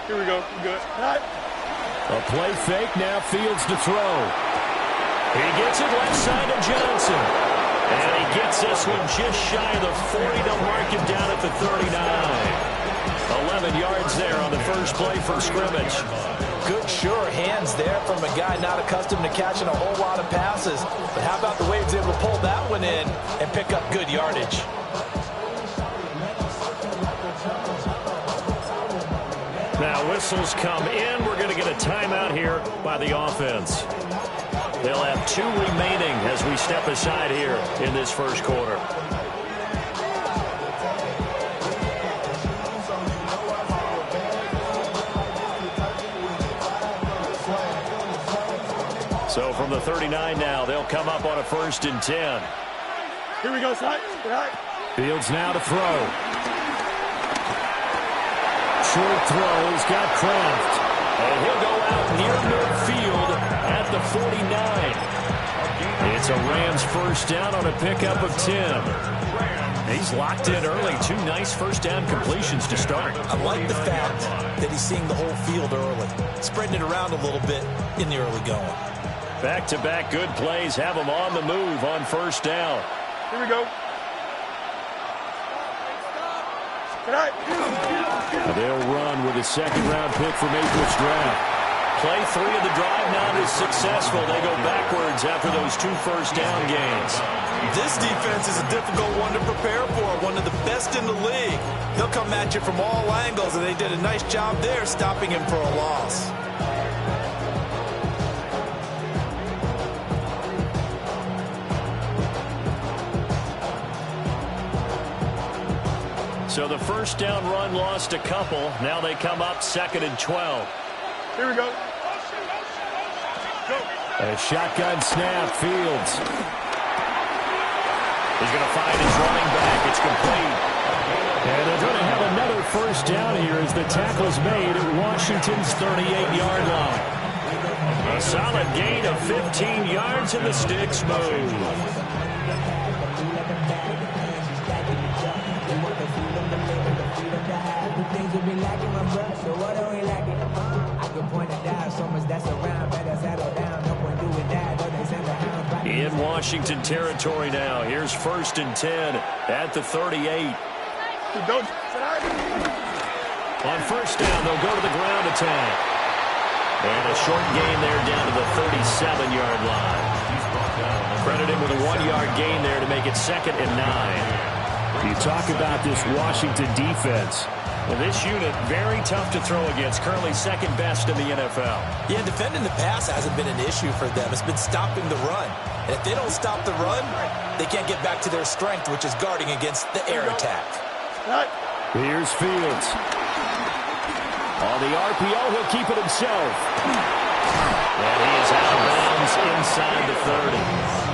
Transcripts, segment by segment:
Here we go. We're good. Right. A play fake, now Fields to throw. He gets it left side to Johnson. And he gets this one just shy of the 40 to mark him down at the 39. 11 yards there on the first play from scrimmage. Good, sure hands there from a guy not accustomed to catching a whole lot of passes. But how about the way he was able to pull that one in and pick up good yardage? Now whistles come in. We're going to get a timeout here by the offense. They'll have 2 remaining as we step aside here in this first quarter. So from the 39 now, they'll come up on a 1st and 10. Here we go, side. Right. Fields now to throw. Short throw. He's got Kraft. And he'll go out near midfield at the 49. It's a Rams first down on a pickup of 10. He's locked in early. 2 nice first down completions to start. I like the fact that he's seeing the whole field early. Spreading it around a little bit in the early going. Back-to-back good plays have him on the move on first down. Here we go. They'll run with a second-round pick from April's draft. Play 3 of the drive not as successful. They go backwards after those 2 first-down gains. This defense is a difficult one to prepare for, one of the best in the league. They'll come at you from all angles, and they did a nice job there stopping him for a loss. So the first down run lost a couple. Now they come up 2nd and 12. Here we go. A shotgun snap. Fields. He's going to find his running back. It's complete. And they're going to have another first down here as the tackle's made at Washington's 38-yard line. A solid gain of 15 yards in the sticks move. In Washington territory now. Here's 1st and 10 at the 38. On first down, they'll go to the ground attack. And a short gain there down to the 37-yard line. Credited with a 1-yard gain there to make it 2nd and 9. You talk about this Washington defense. Well, this unit, very tough to throw against. Currently 2nd best in the NFL. Yeah, defending the pass hasn't been an issue for them. It's been stopping the run. And if they don't stop the run, they can't get back to their strength, which is guarding against the air attack. Here's Fields. On the RPO, he'll keep it himself. And he is out of bounds inside the 30.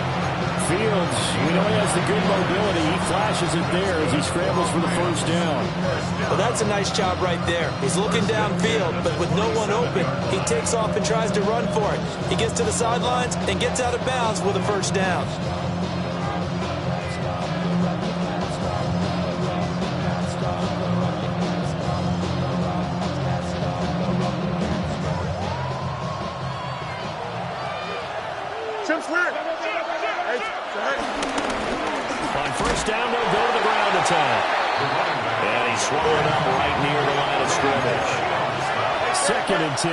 Fields, we know he has the good mobility. He flashes it there as he scrambles for the first down. Well, that's a nice job right there. He's looking downfield, but with no one open, he takes off and tries to run for it. He gets to the sidelines and gets out of bounds with a first down. On first down, they'll go to the ground attack. And he's swallowed up right near the line of scrimmage. 2nd and 10.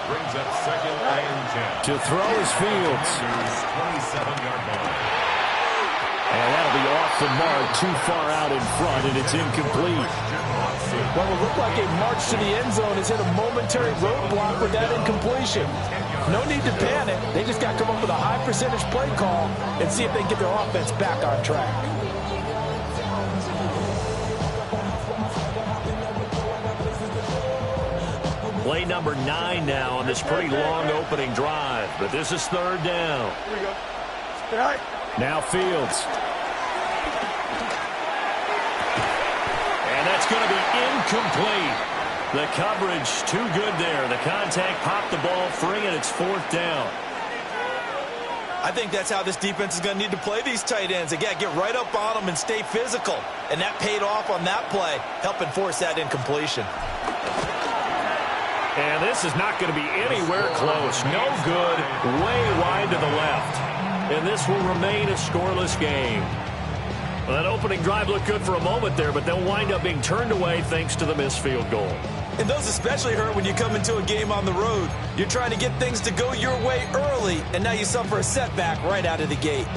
Brings up 2nd and 10. To throw is Fields. 27-yard line. And that'll be off the mark, too far out in front, and it's incomplete. Well, it looked like a march to the end zone has hit a momentary roadblock with that incompletion. No need to panic. They just got to come up with a high percentage play call and see if they can get their offense back on track. Play number 9 now on this pretty long opening drive. But this is 3rd down. Here we go. Now Fields. And that's going to be incomplete. The coverage too good there. The contact popped the ball free, and it's 4th down. I think that's how this defense is going to need to play these tight ends. They got to get right up on them and stay physical. And that paid off on that play, helping force that incompletion. And this is not going to be anywhere close. No good. Way wide to the left. And this will remain a scoreless game. Well, that opening drive looked good for a moment there, but they'll wind up being turned away thanks to the missed field goal. And those especially hurt when you come into a game on the road. You're trying to get things to go your way early, and now you suffer a setback right out of the gate.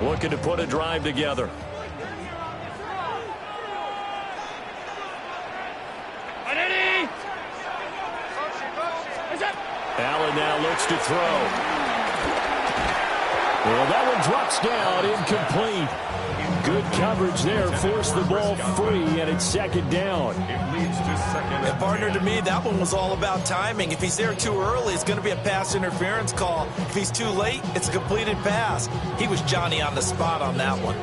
Looking to put a drive together. Allen now looks to throw. Well, that one drops down, incomplete. Good coverage there, forced the ball free, and it's second down. It leads to second. And partner, to me, that one was all about timing. If he's there too early, it's going to be a pass interference call. If he's too late, it's a completed pass. He was Johnny on the spot on that one.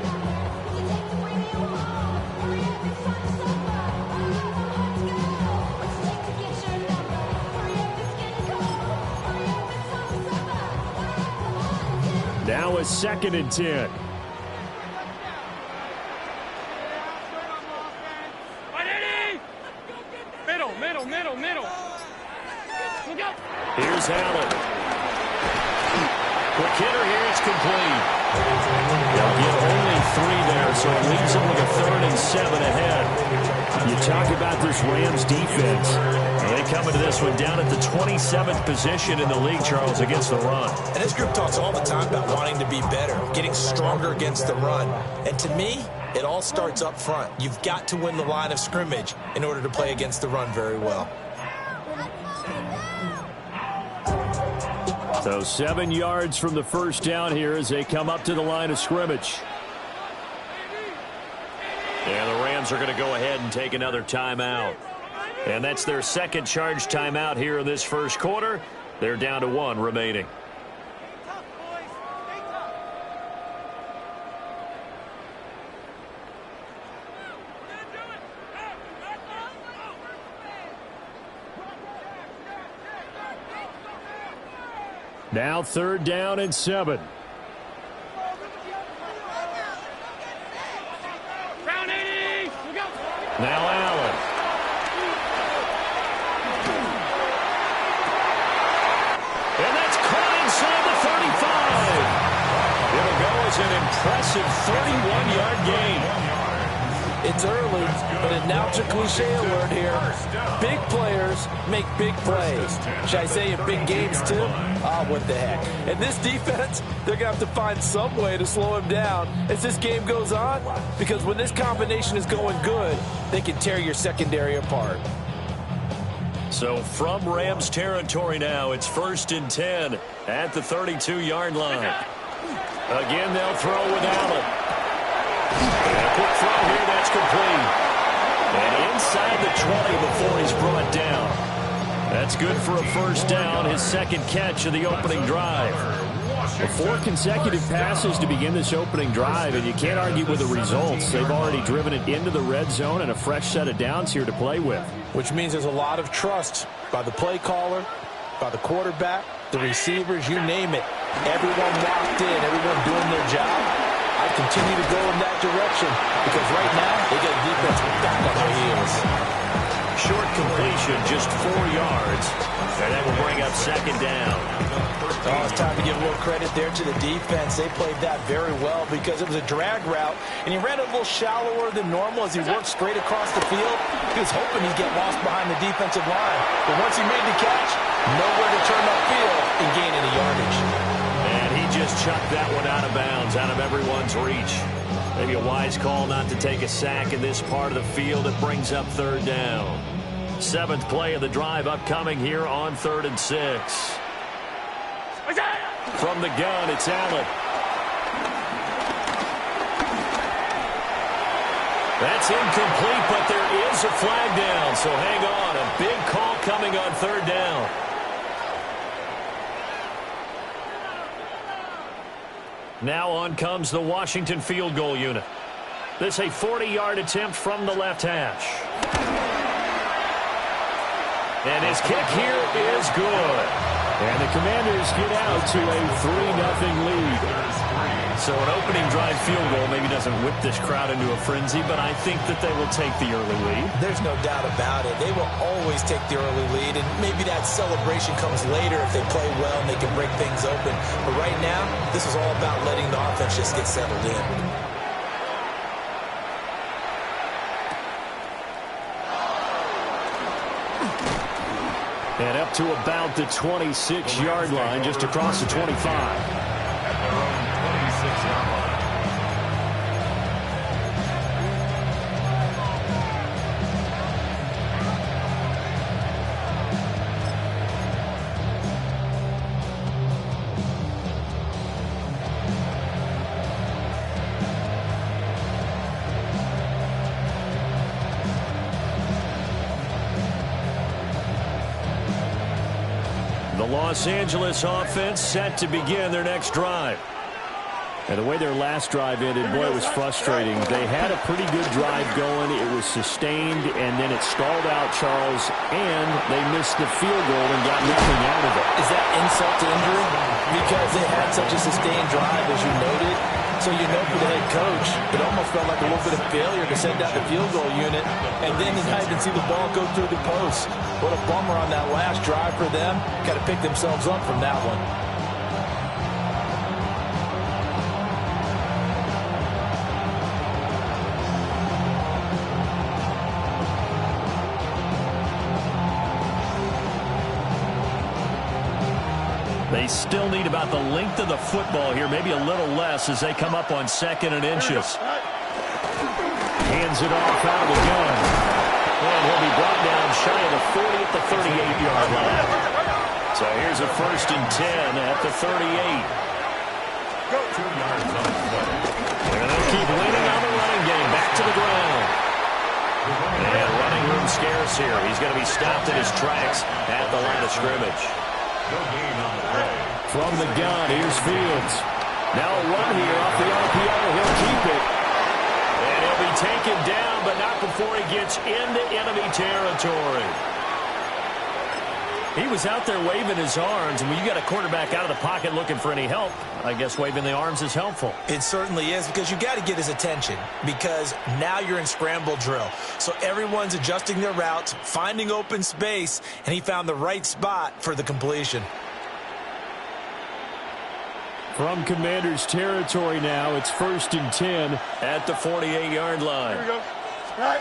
Now a 2nd and 10. Middle. Here's Allen. Quick hitter here, it's complete. They'll get only 3 there, so it leaves them with a 3rd and 7 ahead. You talk about this Rams defense. They come into this one down at the 27th position in the league, Charles, against the run. And this group talks all the time about wanting to be better, getting stronger against the run. And to me, it all starts up front. You've got to win the line of scrimmage in order to play against the run very well. So 7 yards from the first down here as they come up to the line of scrimmage. And the Rams are going to go ahead and take another timeout. And that's their second charge timeout here in this first quarter. They're down to 1 remaining. Now 3rd down and 7. Now Allen. And that's caught inside the 35. It'll go as an impressive 31-yard gain. It's early, but it now a cliche alert here. Big players make big plays. Should I say in big games too? What the heck. And this defense, they're going to have to find some way to slow him down as this game goes on, because when this combination is going good, they can tear your secondary apart. So from Rams territory now, it's 1st and 10 at the 32-yard line. Again, they'll throw with Allen. And a quick throw here, that's complete. And inside the 20 before he's brought down. That's good for a first down, his 2nd catch of the opening drive. 4 consecutive passes to begin this opening drive, and you can't argue with the results. They've already driven it into the red zone and a fresh set of downs here to play with. Which means there's a lot of trust by the play caller, by the quarterback, the receivers, you name it. Everyone locked in, everyone doing their job. I continue to go in that direction because right now they get a defense back on their heels. Short completion, just 4 yards. And that will bring up 2nd down. Oh, it's time to give a little credit there to the defense. They played that very well because it was a drag route, and he ran a little shallower than normal as he worked straight across the field. He was hoping he'd get lost behind the defensive line. But once he made the catch, nowhere to turn upfield and gain any yardage. And he just chucked that one out of bounds, out of everyone's reach. Maybe a wise call not to take a sack in this part of the field. It brings up 3rd down. 7th play of the drive upcoming here on 3rd and 6. From the gun, it's Allen. That's incomplete, but there is a flag down, so hang on. A big call coming on 3rd down. Now on comes the Washington field goal unit. This a 40-yard attempt from the left hash. And his kick here is good. And the Commanders get out to a 3-0 lead. So an opening drive field goal maybe doesn't whip this crowd into a frenzy, but I think that they will take the early lead. There's no doubt about it. They will always take the early lead, and maybe that celebration comes later if they play well and they can break things open. But right now, this is all about letting the offense just get settled in. And up to about the 26-yard line, just across the 25. At their own 26-yard line. The Los Angeles offense set to begin their next drive. And the way their last drive ended, boy, it was frustrating. They had a pretty good drive going. It was sustained, and then it stalled out, Charles, and they missed the field goal and got nothing out of it. Is that insult to injury? Because they had such a sustained drive, as you noted. So you know for the head coach, it almost felt like a little bit of failure to send out the field goal unit, and then you not even see the ball go through the post. What a bummer on that last drive for them. Got to pick themselves up from that one. They still need about the length of the football here, maybe a little less as they come up on 2nd and inches. Hands it off out of the gun. And he'll be brought down shy of the 40 at the 38-yard line. So here's a 1st and 10 at the 38. 2 yards on the play. And they'll keep leaning on the running game. Back to the ground. And running room scarce here. He's going to be stopped in his tracks at the line of scrimmage. No gain on the play. From the gun, here's Fields. Now a run here off the RPO. He'll keep it. And he'll be taken down, but not before he gets into enemy territory. He was out there waving his arms, and when you got a quarterback out of the pocket looking for any help, I guess waving the arms is helpful. It certainly is, because you got to get his attention, because now you're in scramble drill. So everyone's adjusting their routes, finding open space, and he found the right spot for the completion. From Commanders territory now, it's 1st and 10 at the 48-yard line. Here we go. Right.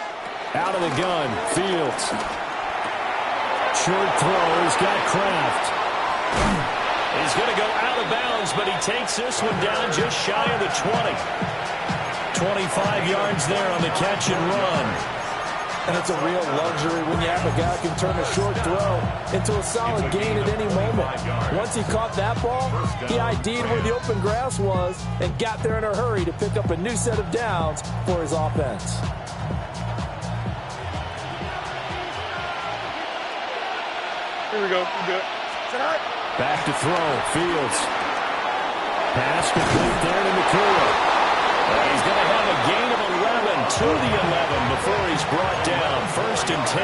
Out of the gun, Fields. Short throw, he's got Kraft. He's going to go out of bounds, but he takes this one down just shy of the 20. 25 yards there on the catch and run. And it's a real luxury when you have a guy who can turn a short throw into a solid gain at any moment. Once he caught that ball, he ID'd where the open grass was and got there in a hurry to pick up a new set of downs for his offense. Here we go. We're good. Back to throw. Fields. Pass complete there to Nakua. He's going to have a gain of 11 to the 11 before he's brought down. 1st and 10.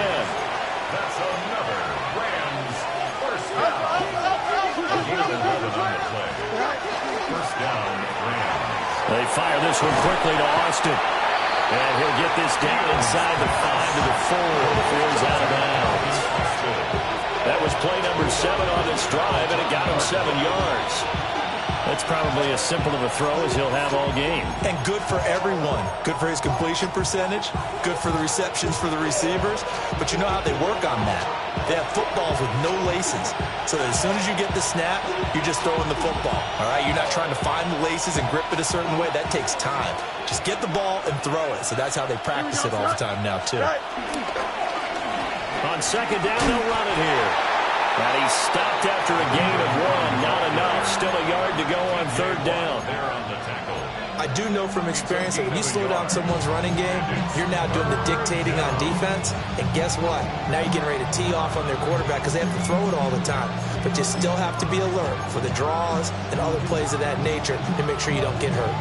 That's another Rams first down. A gain of 11 on the play. First down, Rams. They fire this one quickly to Austin. And he'll get this down inside the 5 to the 4 before he's out of bounds. That was play number 7 on this drive, and it got him 7 yards. That's probably as simple of a throw as he'll have all game. And good for everyone. Good for his completion percentage. Good for the receptions for the receivers. But you know how they work on that. They have footballs with no laces. So that as soon as you get the snap, you're just throwing the football. All right? You're not trying to find the laces and grip it a certain way. That takes time. Just get the ball and throw it. So that's how they practice it all the time now, too. On 2nd down, they'll run it here. And he's stopped after a gain of 1. Not enough. Still a yard to go on 3rd down. There on the tackle. I do know from experience that when you slow down someone's running game, you're now doing the dictating on defense. And guess what? Now you're getting ready to tee off on their quarterback because they have to throw it all the time. But you still have to be alert for the draws and other plays of that nature to make sure you don't get hurt.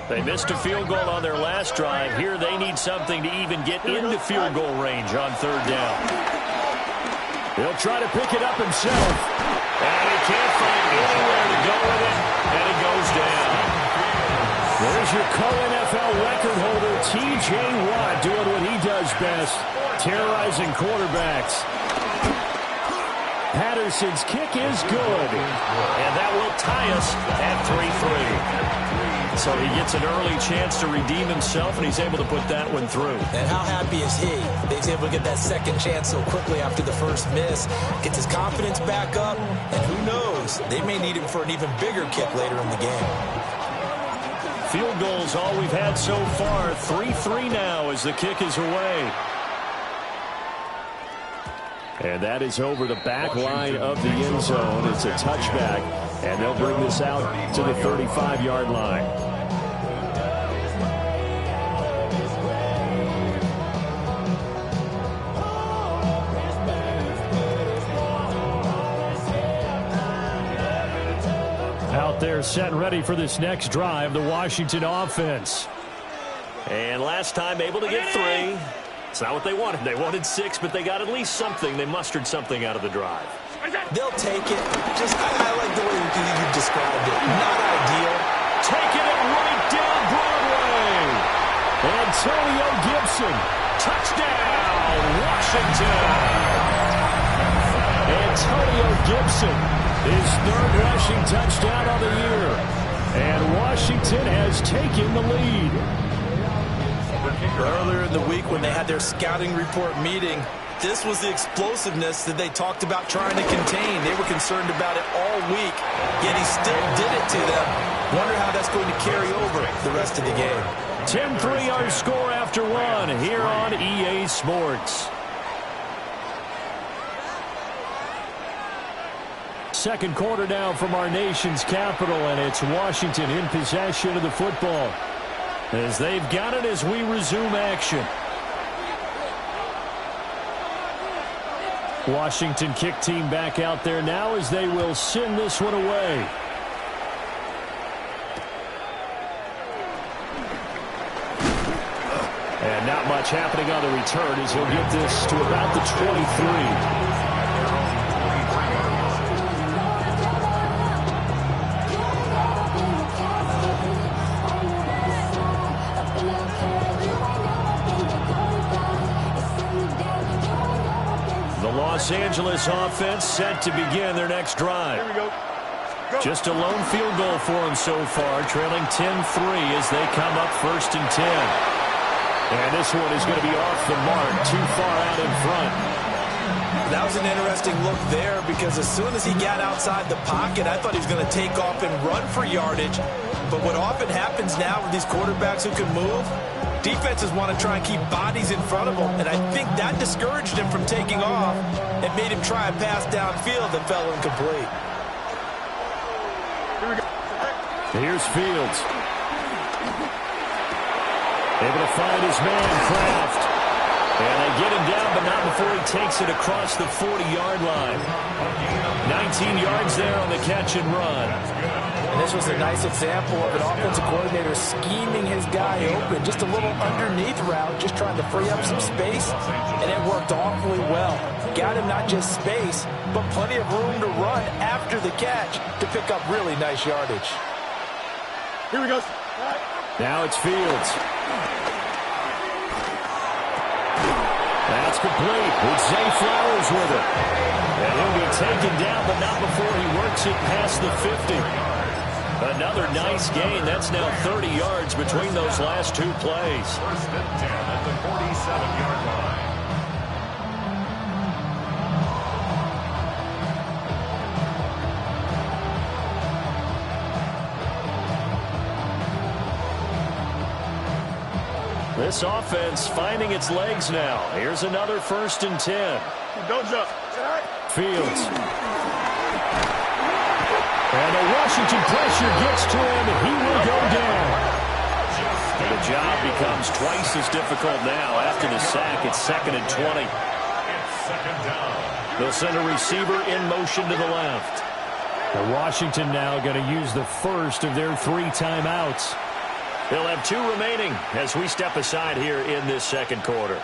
They missed a field goal on their last drive. Here they need something to even get into field goal range on third down. He'll try to pick it up himself. And he can't find anywhere to go with it. And it goes down. There's your co-NFL record holder, T.J. Watt, doing what he does best, terrorizing quarterbacks. Patterson's kick is good. And that will tie us at 3-3. So he gets an early chance to redeem himself, and he's able to put that one through. And how happy is he? He's able to get that second chance so quickly after the first miss. Gets his confidence back up, and who knows? They may need him for an even bigger kick later in the game. Field goals all we've had so far. 3-3 now as the kick is away. And that is over the back line of the end zone. It's a touchback, and they'll bring this out to the 35-yard line. Out there set and ready for this next drive, the Washington offense. And last time able to get 3. It's not what they wanted. They wanted 6, but they got at least something. They mustered something out of the drive. They'll take it. I like the way you described it. Not ideal. Taking it right down Broadway. Antonio Gibson. Touchdown, Washington. Antonio Gibson, his 3rd rushing touchdown of the year. And Washington has taken the lead. Earlier in the week when they had their scouting report meeting, this was the explosiveness that they talked about trying to contain. They were concerned about it all week, yet he still did it to them. Wonder how that's going to carry over the rest of the game. 10-3 our score after 1 here on EA Sports. Second quarter now from our nation's capital, and it's Washington in possession of the football, as they've got it as we resume action. Washington kick team back out there now as they will send this one away. And not much happening on the return as he'll get this to about the 23. Los Angeles offense set to begin their next drive. Here we go. Go. Just a lone field goal for them so far, trailing 10-3 as they come up 1st and 10. And this one is going to be off the mark, too far out in front. That was an interesting look there because as soon as he got outside the pocket, I thought he was going to take off and run for yardage. But what often happens now with these quarterbacks who can move, defenses want to try and keep bodies in front of them, and I think that discouraged him from taking off and made him try a pass downfield that fell incomplete. Here we go. Here's Fields. Able to find his man, Kraft. And they get him down, but not before he takes it across the 40-yard line. 19 yards there on the catch and run. And this was a nice example of an offensive coordinator scheming his guy open. Just a little underneath route, just trying to free up some space, and it worked awfully well. Got him not just space, but plenty of room to run after the catch to pick up really nice yardage. Here we go. Now it's Fields. That's complete. It's Zay Flowers with it. And he'll be taken down, but not before he works it past the 50. Another nice gain. That's now 30 yards between those last 2 plays. 1st and 10 at the 47-yard line. This offense finding its legs now. Here's another 1st and 10. Don't jump. Fields. And the Washington pressure gets to him, and he will go down. And the job becomes twice as difficult now after the sack. It's 2nd and 20. It's 2nd down. They'll send a receiver in motion to the left. And Washington now going to use the first of their 3 timeouts. They'll have 2 remaining as we step aside here in this second quarter.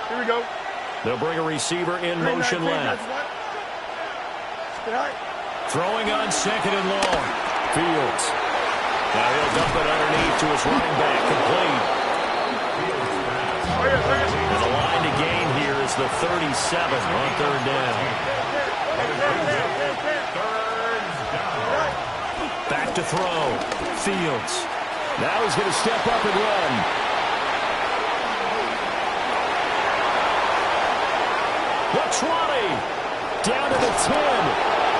Here we go. They'll bring a receiver in motion left. Throwing on second and long. Fields. Now he'll dump it underneath to his running back. Complete. And the line to gain here is the 37 on third down. Back to throw. Fields. Now he's going to step up and run. The 20. Down to the 10.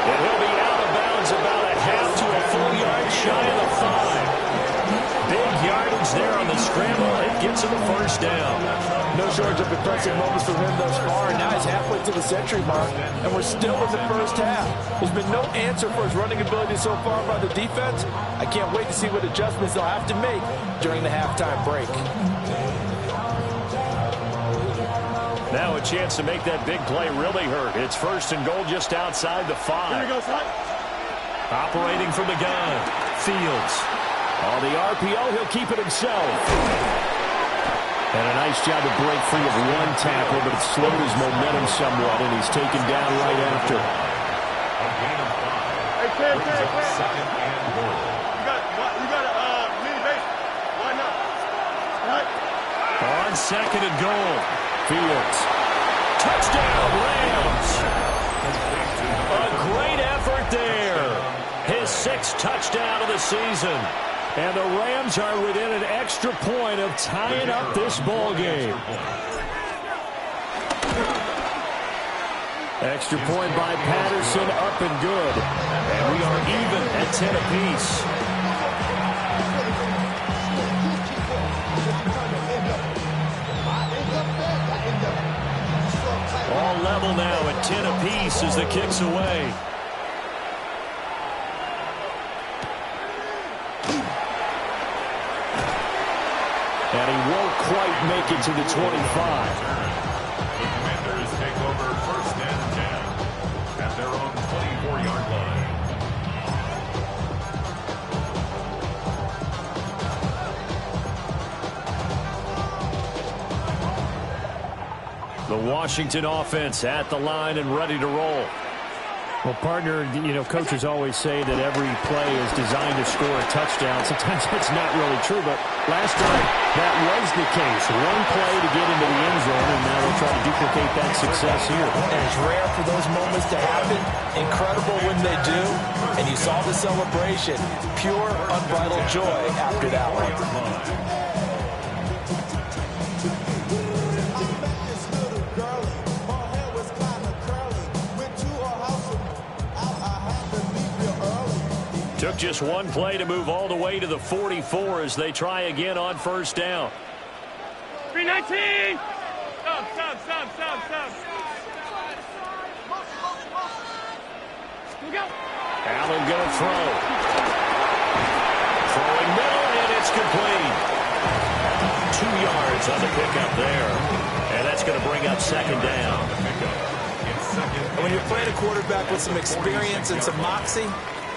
And he'll be out of bounds about a half to a full yard shy of the 5. Big yardage there on the scramble. It gets him a first down. No shortage of impressive moments from him thus far. Now he's halfway to the century mark, and we're still in the first half. There's been no answer for his running ability so far by the defense. I can't wait to see what adjustments they'll have to make during the halftime break. Now a chance to make that big play really hurt. It's first and goal just outside the 5. Here we go, son. Operating from the gun. Fields. On the RPO, he'll keep it himself. And a nice job to break free of one tackle, but it slowed his momentum somewhat, and he's taken down right after. Hey, Cam. You got a mini base. Why not? All right. On second and goal. Fields. Touchdown, Rams. A great effort there. His 6th touchdown of the season. And the Rams are within an extra point of tying up this ball game. Extra point by Patterson, up and good. And we are even at 10 apiece. All level now at 10 apiece as the kick's away. And he won't quite make it to the 25. The Commanders take over first and 10 at their own 24-yard line. The Washington offense at the line and ready to roll. Well, partner, coaches always say that every play is designed to score a touchdown. Sometimes that's not really true, but last time that was the case. One play to get into the end zone, and now they'll try to duplicate that success here. And it's rare for those moments to happen. Incredible when they do. And you saw the celebration. Pure, unbridled joy after that one. Took just one play to move all the way to the 44 as they try again on first down. 319. Stop. Here we go. Allen going to throw. Throwing middle, and it's complete. 2 yards on the pickup there. And that's going to bring up second down. And when you're playing a quarterback with some experience and some moxie,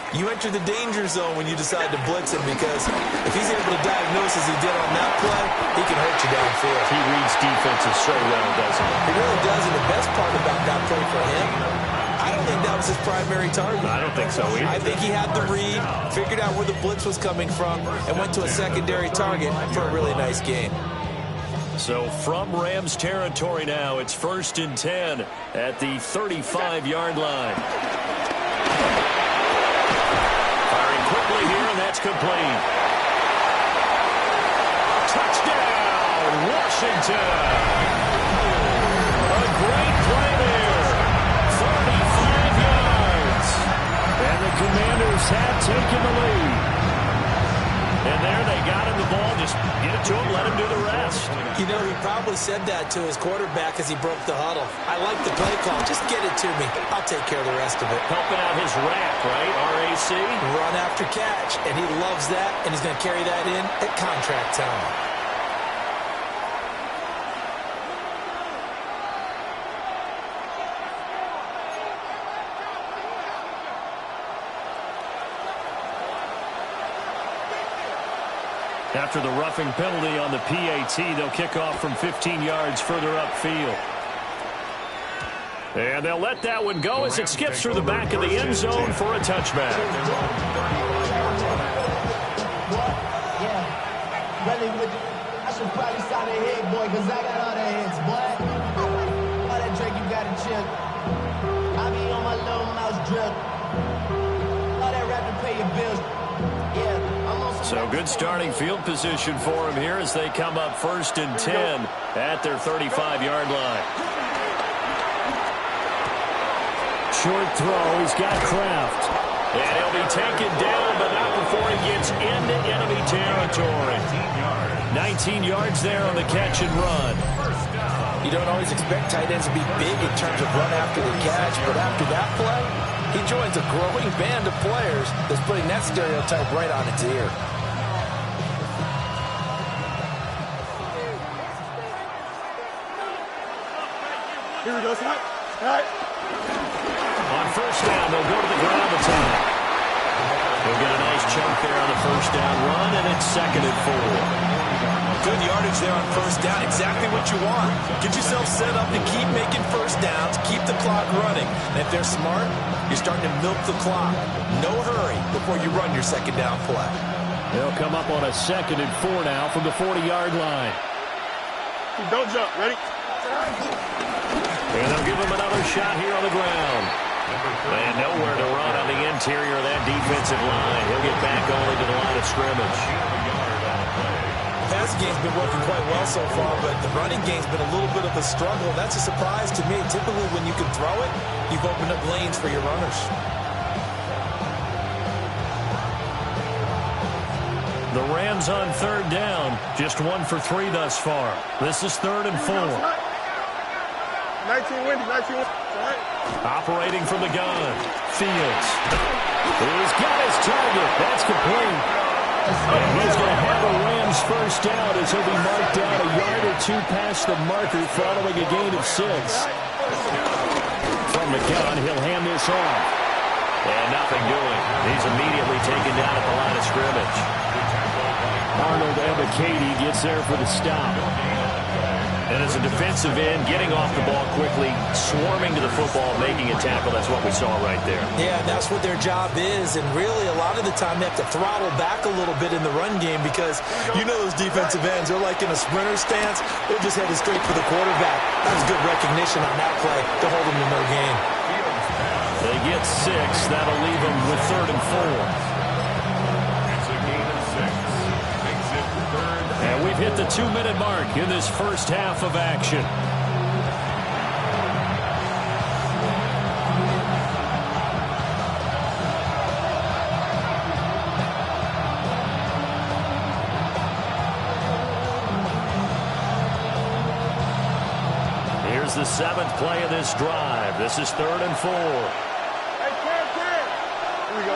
you enter the danger zone when you decide to blitz him, because if he's able to diagnose as he did on that play, he can hurt you downfield. He reads defenses so well, doesn't he? He really does, and the best part about that play for him, I don't think that was his primary target. I don't think so either. I think he had the read, figured out where the blitz was coming from, and went to a secondary target for a really nice gain. So from Rams territory now, it's first and 10 at the 35-yard line. Firing quickly here, and that's complete. Touchdown, Washington! A great play there. 35 yards. And the Commanders have taken the lead. And there they got him the ball. Just get it to him, let him do the rest. You know, he probably said that to his quarterback as he broke the huddle. I like the play call. Just get it to me. I'll take care of the rest of it. Helping out his rack, right? RAC? Run after catch, and he loves that, and he's going to carry that in at contract time. After the roughing penalty on the PAT, they'll kick off from 15 yards further upfield. And they'll let that one go as it skips through the back of the end zone for a touchback. Yeah, really, I should probably sign a head, boy, because I got all the heads, boy. All that Drake, you got to chill. I be on my little mouse drill. All that rap to pay your bills. Yeah, I'm on some. So good starting field position for him here as they come up 1st and 10 at their 35-yard line. Short throw. He's got Kraft. And he'll be taken down, but not before he gets into enemy territory. 19 yards there on the catch and run. You don't always expect tight ends to be big in terms of run after the catch, but after that play, he joins a growing band of players that's putting that stereotype right on its ear. Here we go, Scott. All right. On 1st down, they'll go to the ground attack. They'll get a nice chunk there on the 1st down run, and it's 2nd and 4. Good yardage there on 1st down. Exactly what you want. Get yourself set up to keep making 1st downs, keep the clock running. And if they're smart, you're starting to milk the clock. No hurry before you run your 2nd down play. They'll come up on a 2nd and 4 now from the 40-yard line. Don't jump. Ready? And they'll give him another shot here on the ground. And nowhere to run on the interior of that defensive line. He'll get back only to the line of scrimmage. Passing game's been working quite well so far, but the running game's been a little bit of a struggle. That's a surprise to me. Typically, when you can throw it, you've opened up lanes for your runners. The Rams on 3rd down. Just 1 for 3 thus far. This is 3rd and 4. 19 windy, 19 windy. All right. Operating from the gun. Fields. He's got his target. That's complete. And he's going to have a Rams 1st down as he'll be marked down a yard or 2 past the marker following a gain of 6. From the gun, he'll hand this off. And nothing doing. He's immediately taken down at the line of scrimmage. Arnold Ebiketie gets there for the stop. And as a defensive end, getting off the ball quickly, swarming to the football, making a tackle, that's what we saw right there. Yeah, that's what their job is, and really a lot of the time they have to throttle back a little bit in the run game because you know those defensive ends, they're like in a sprinter stance, they're just headed straight for the quarterback. That was good recognition on that play to hold them to no gain. They get 6, that'll leave them with 3rd and 4. And we've hit the 2-minute mark in this first half of action. Here's the 7th play of this drive. This is 3rd and 4. Hey, Ken. Here we go.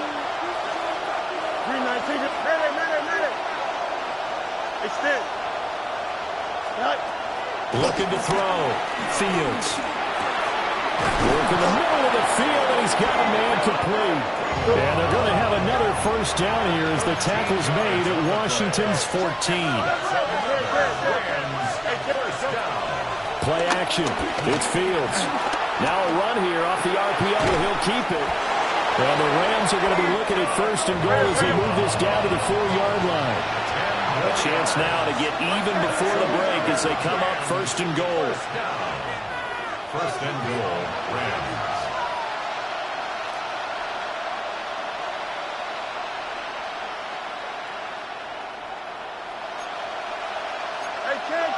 319. Minute. Extend. Cut. Looking to throw. Fields. Work in the middle of the field, and he's got a man complete. And they're going to have another 1st down here as the tackle's made at Washington's 14. Play action. It's Fields. Now a run here off the RPO, and he'll keep it. And the Rams are going to be looking at 1st and goal as they move this down to the 4-yard line. A chance now to get even before the break as they come up 1st and goal. 1st and goal, Rams. Hey, Ken.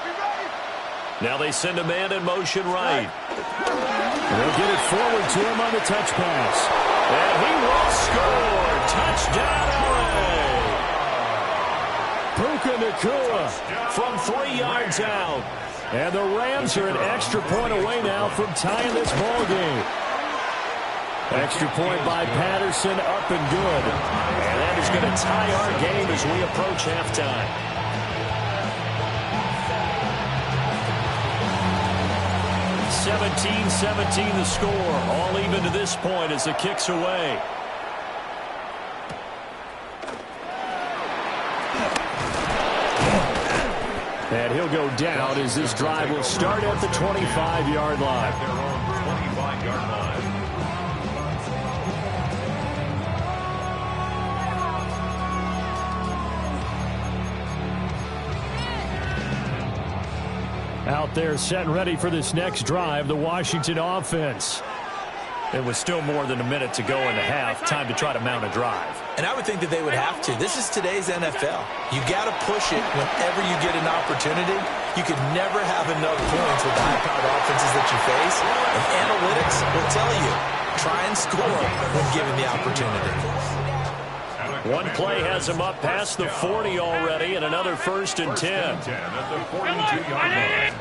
Be ready. Now they send a man in motion right. They'll get it forward to him on the touch pass. And he will score. Touchdown, LA. Puka Nacua from 3 yards out. And the Rams are an extra point away now from tying this ball game. Extra point by Patterson, up and good. And that is going to tie our game as we approach halftime. 17-17 the score. All even to this point as the kick's away. And he'll go down as this drive will start at the 25-yard line. Their own 25-yard line. Out there set and ready for this next drive, the Washington offense. It was still more than a minute to go in the half. Time to try to mount a drive. And I would think that they would have to. This is today's NFL. You got to push it whenever you get an opportunity. You could never have enough points with the high-powered offenses that you face. And analytics will tell you, try and score when given the opportunity. One play has him up past the 40 already, and another 1st and 10. At the 42-yard line.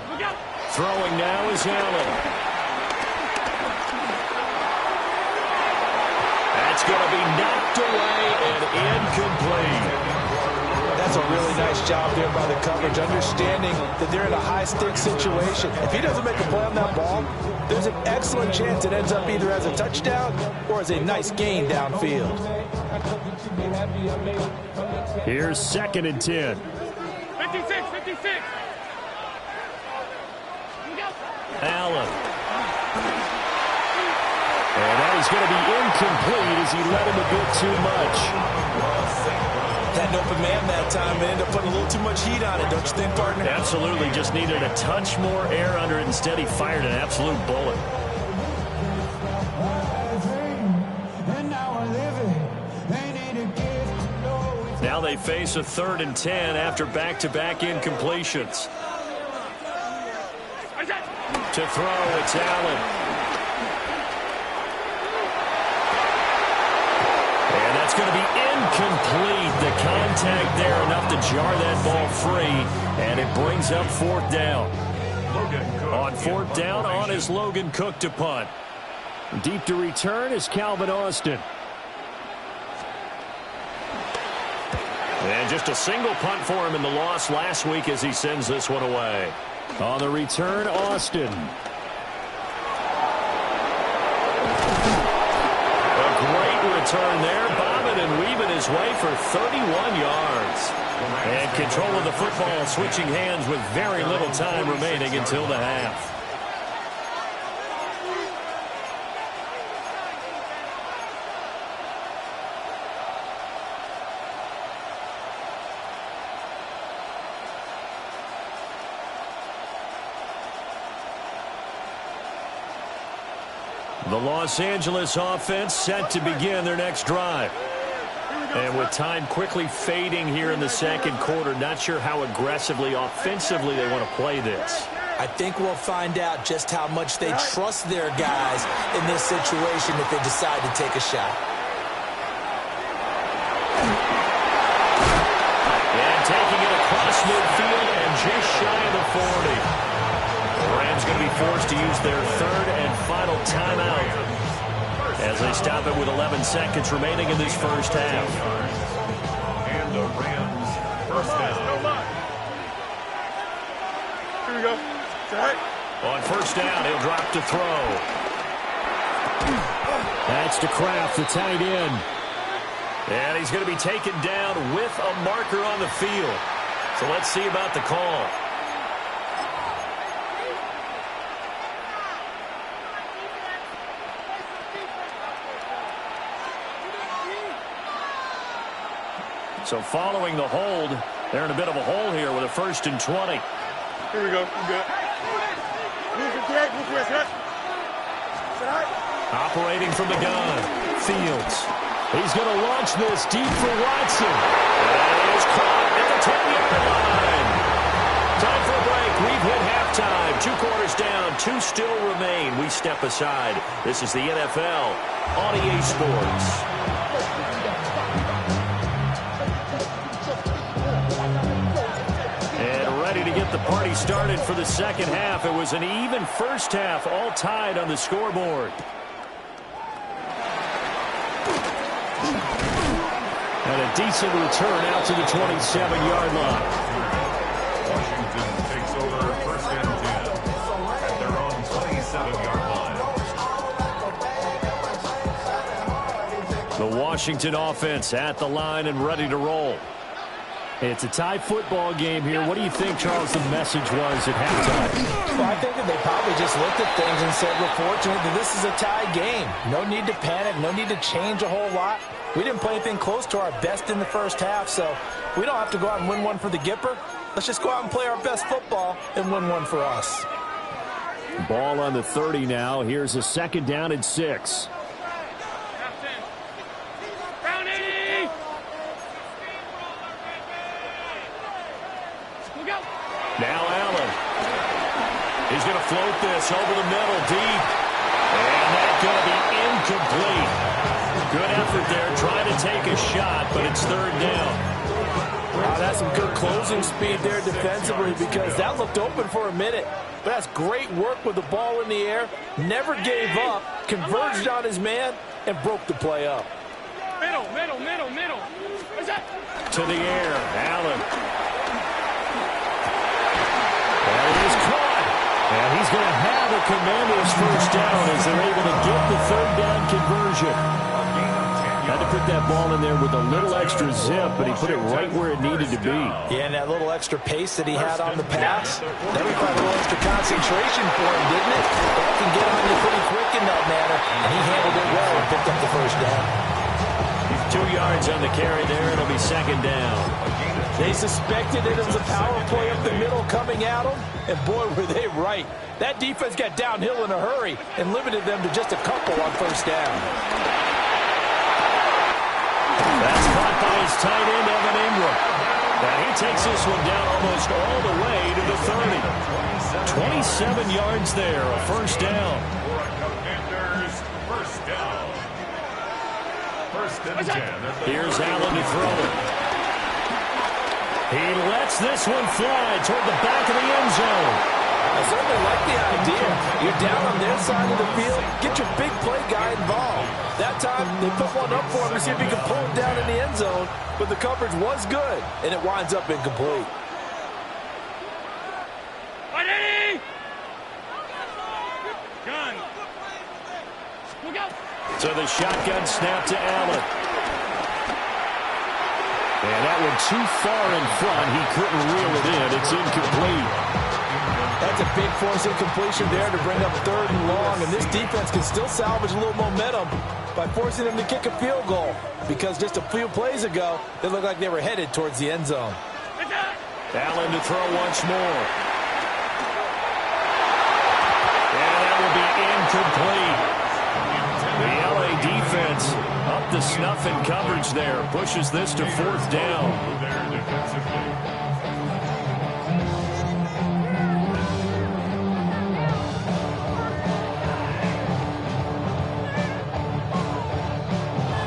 Throwing now is Allen. That's going to be knocked away and incomplete. That's a really nice job there by the coverage, understanding that they're in a high-stakes situation. If he doesn't make a play on that ball, there's an excellent chance it ends up either as a touchdown or as a nice gain downfield. Here's 2nd and 10. 56. Allen. And that is going to be incomplete as he let him a bit too much. Had an open man that time and ended up putting a little too much heat on it, don't you think, partner? Absolutely. Just needed a touch more air under it. Instead, he fired an absolute bullet. Now they face a 3rd and 10 after back-to-back incompletions. To throw, it's Allen. And that's going to be incomplete. The contact there enough to jar that ball free, and it brings up 4th down. On 4th down, on is Logan Cook to punt. Deep to return is Calvin Austin. And just a single punt for him in the loss last week as he sends this one away. On the return, Austin. A great return there, bobbing and weaving his way for 31 yards. And control of the football switching hands with very little time remaining until the half. The Los Angeles offense set to begin their next drive. And with time quickly fading here in the 2nd quarter, not sure how aggressively, offensively they want to play this. I think we'll find out just how much they trust their guys in this situation if they decide to take a shot. And taking it across midfield and just shy of the 40. The Rams going to be forced to use their 3rd and final timeout as they stop it with 11 seconds remaining in this first half. And the Rams first down. Here we go. Right. On 1st down, he'll drop to throw. That's to Kraft, the tight end. And he's going to be taken down with a marker on the field. So let's see about the call. So following the hold, they're in a bit of a hole here with a 1st and 20. Here we go. We're good. Operating from the gun, Fields. He's going to launch this deep for Watson. And he is caught at the 10-yard line. Time for a break. We've hit halftime. 2 quarters down, 2 still remain. We step aside. This is the NFL on EA Sports. party started for the second half. It was an even first half, all tied on the scoreboard. And a decent return out to the 27-yard line. Washington takes over first and 10 at their own 27-yard line. The Washington offense at the line and ready to roll. It's a tie football game here. What do you think, Charles, the message was at halftime? Well, I think that they probably just looked at things and said, we're fortunate that this is a tie game. No need to panic. No need to change a whole lot. We didn't play anything close to our best in the first half, so we don't have to go out and win one for the Gipper. Let's just go out and play our best football and win one for us. Ball on the 30 now. Here's a second down and 6. Now Allen. He's going to float this over the middle, deep. And that's going to be incomplete. Good effort there, trying to take a shot, but it's third down. Wow, that's some good closing speed there defensively because that looked open for a minute. But that's great work with the ball in the air. Never gave up, converged on his man, and broke the play up. Middle. What's that? To the air, Allen. And it is caught. And he's going to have a Commanders first down as they're able to get the third down conversion. Had to put that ball in there with a little extra zip, but he put it right where it needed to be. Yeah, and that little extra pace that he had on the pass, that required a little extra concentration for him, didn't it? That can get on you pretty quick in that manner, and he handled it well and picked up the first down. 2 yards on the carry there. It'll be second down. They suspected it was a power play up the middle coming at them, and boy, were they right. That defense got downhill in a hurry and limited them to just a couple on first down. That's caught by his tight end, Evan Ingram. Now he takes this one down almost all the way to the 30. 27 yards there, a first down. Commanders, first down. First and 10. Here's Allen to throw it. He lets this one fly toward the back of the end zone. I certainly like the idea. You're down on their side of the field. Get your big play guy involved. That time, they put one up for him to see if he could pull him down in the end zone, but the coverage was good, and it winds up incomplete. Gun. Look out. So the shotgun snap to Allen. And that one too far in front. He couldn't reel it in. It's incomplete. That's a big force incompletion there to bring up third and long, and this defense can still salvage a little momentum by forcing them to kick a field goal, because just a few plays ago, they looked like they were headed towards the end zone. Allen to throw once more. And that will be incomplete. The LA defense up the snuff in coverage there. Pushes this to fourth down.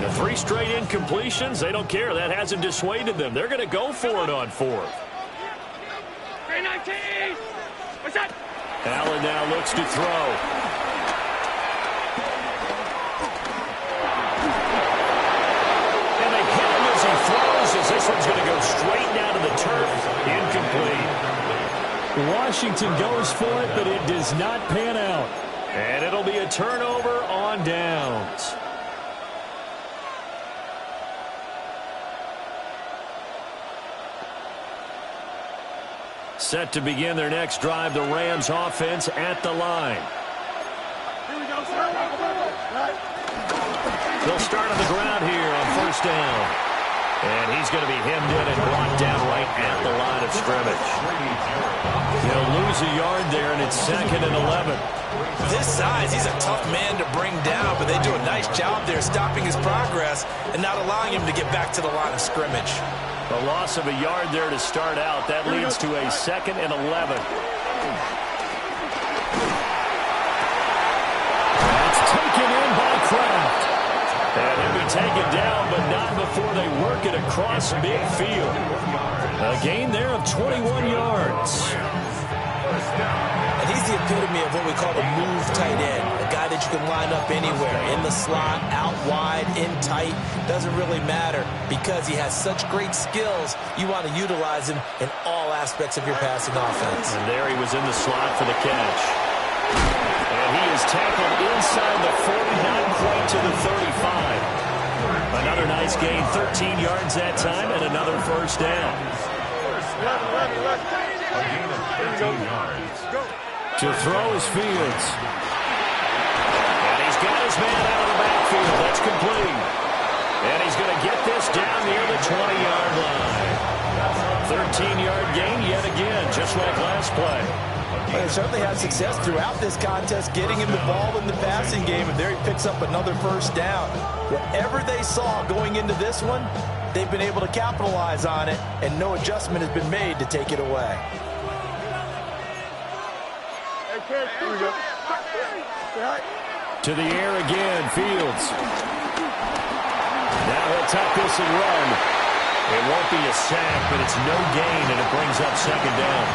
The 3 straight incompletions, they don't care. That hasn't dissuaded them. They're going to go for it on fourth. 319. What's that? Allen now looks to throw. This one's going to go straight down to the turf. Incomplete. Washington goes for it, but it does not pan out. And it'll be a turnover on downs. Set to begin their next drive, the Rams offense at the line. Here we go, sir. They'll start on the ground here on first down. And he's going to be hemmed in and brought down right at the line of scrimmage. He'll lose a yard there, and it's second and 11. This size, he's a tough man to bring down, but they do a nice job there stopping his progress and not allowing him to get back to the line of scrimmage. The loss of a yard there to start out. That leads to a second and 11. That's taken in by Kraft. And he'll be taken down, but not before they work it across midfield. A gain there of 21 yards. First down. And he's the epitome of what we call a move tight end, a guy that you can line up anywhere, in the slot, out wide, in tight, doesn't really matter because he has such great skills. You want to utilize him in all aspects of your passing offense. And there he was in the slot for the catch. And he is tackled inside the 40, not quite to the 35. Another nice gain, 13 yards that time, and another first down. A gain of 13 yards. To throw is Fields. And he's got his man out of the backfield. That's complete. And he's going to get this down near the 20-yard line. 13-yard gain yet again, just like last play. They certainly had success throughout this contest getting him the ball in the passing game, and there he picks up another first down. Whatever they saw going into this one, they've been able to capitalize on it, and no adjustment has been made to take it away. To the air again, Fields. Now he'll tuck this and run. It won't be a sack, but it's no gain, and it brings up second down.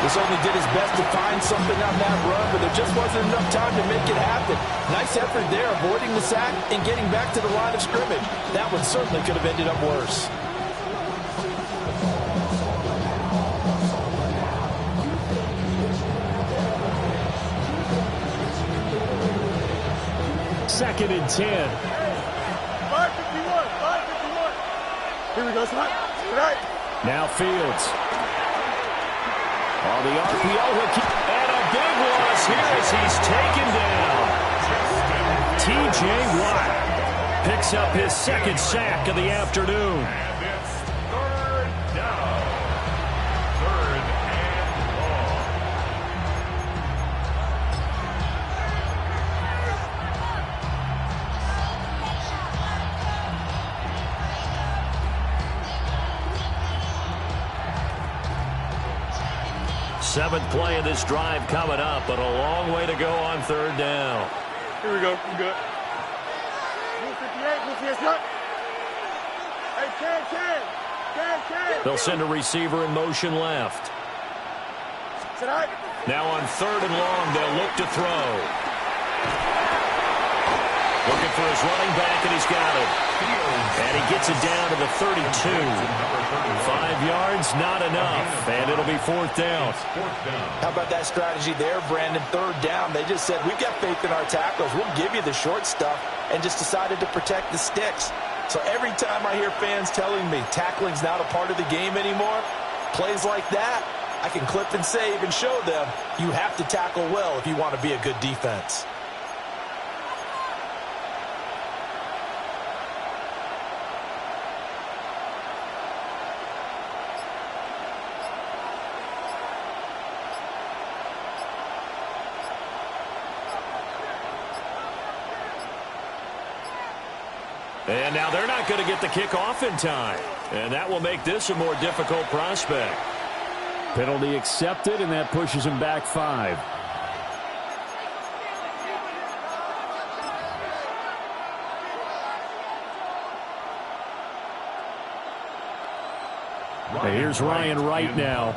He certainly did his best to find something on that run, but there just wasn't enough time to make it happen. Nice effort there, avoiding the sack and getting back to the line of scrimmage. That one certainly could have ended up worse. Second and 10. 5:51. 5:51. Here we go, son. Right. Now Fields. On the RPO, and a big loss here as he's taken down. T.J. Watt picks up his second sack of the afternoon. And it's third down. Third and long. Seventh play of this drive coming up, but a long way to go on third down. Here we go. We good. 58. Hey, 10. They'll send a receiver in motion left. Tonight. Now on third and long, they'll look to throw. Looking for his running back, and he's got it. And he gets it down to the 32. 5 yards, not enough. And it'll be fourth down. How about that strategy there, Brandon? Third down. They just said, we've got faith in our tacklers. We'll give you the short stuff, and just decided to protect the sticks. So every time I hear fans telling me tackling's not a part of the game anymore, plays like that, I can clip and save and show them you have to tackle well if you want to be a good defense. And now they're not going to get the kickoff in time. And that will make this a more difficult prospect. Penalty accepted, and that pushes him back 5. Here's Ryan Wright now,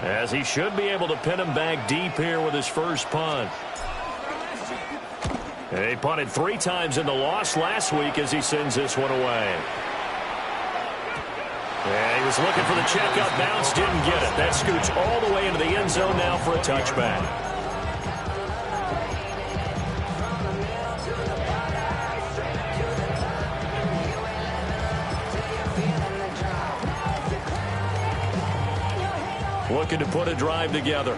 as he should be able to pin him back deep here with his first punt. He punted 3 times in the loss last week as he sends this one away. And he was looking for the checkup bounce, didn't get it. That scoots all the way into the end zone now for a touchback. Looking to put a drive together.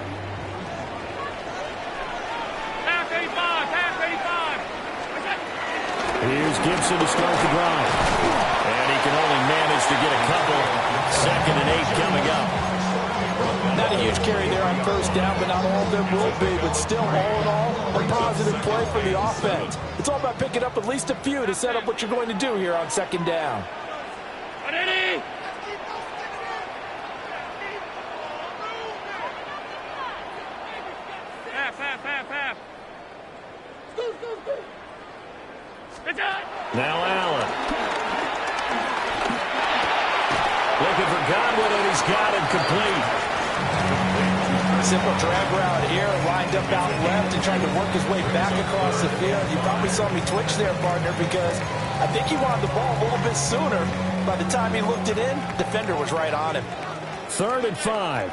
Here's Gibson to start the drive. And he can only manage to get a couple. 2nd and 8 coming up. Not a huge carry there on first down, but not all of them will be. But still, all in all, a positive play for the offense. It's all about picking up at least a few to set up what you're going to do here on 2nd down. Now Allen. Looking for Godwin, and he's got him complete. Simple drag route here, lined up out left and trying to work his way back across the field. You probably saw me twitch there, partner, because I think he wanted the ball a little bit sooner. By the time he looked it in, defender was right on him. 3rd and 5.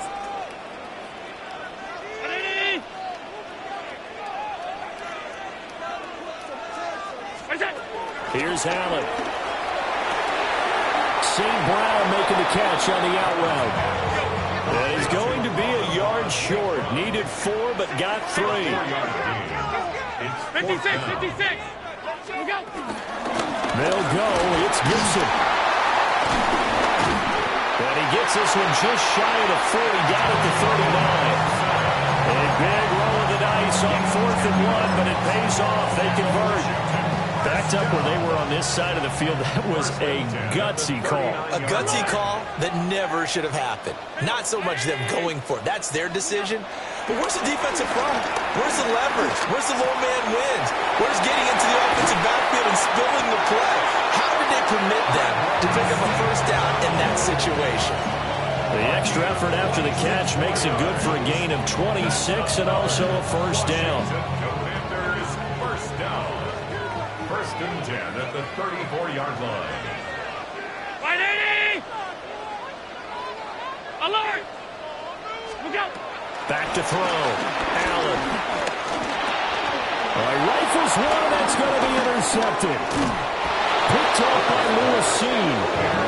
Here's Allen. St. Brown making the catch on the out route. And he's going to be a yard short. Needed 4, but got 3. 56, 56. Go. They'll go. It's Gibson. And he gets this one just shy of the 40, down at the 39. A big roll of the dice on 4th and 1, but it pays off. They convert. Backed up where they were on this side of the field. That was a gutsy call. A gutsy call that never should have happened. Not so much them going for it. That's their decision. But where's the defensive front? Where's the leverage? Where's the low man wins? Where's getting into the offensive backfield and spilling the play? How did they permit them to pick up a first down in that situation? The extra effort after the catch makes it good for a gain of 26 and also a first down. Commanders first down. 1st and 10 at the 34-yard line. 180! Alert! Look out! Back to throw. Allen. Rifles one. That's going to be intercepted. Picked up by Lewis Cine.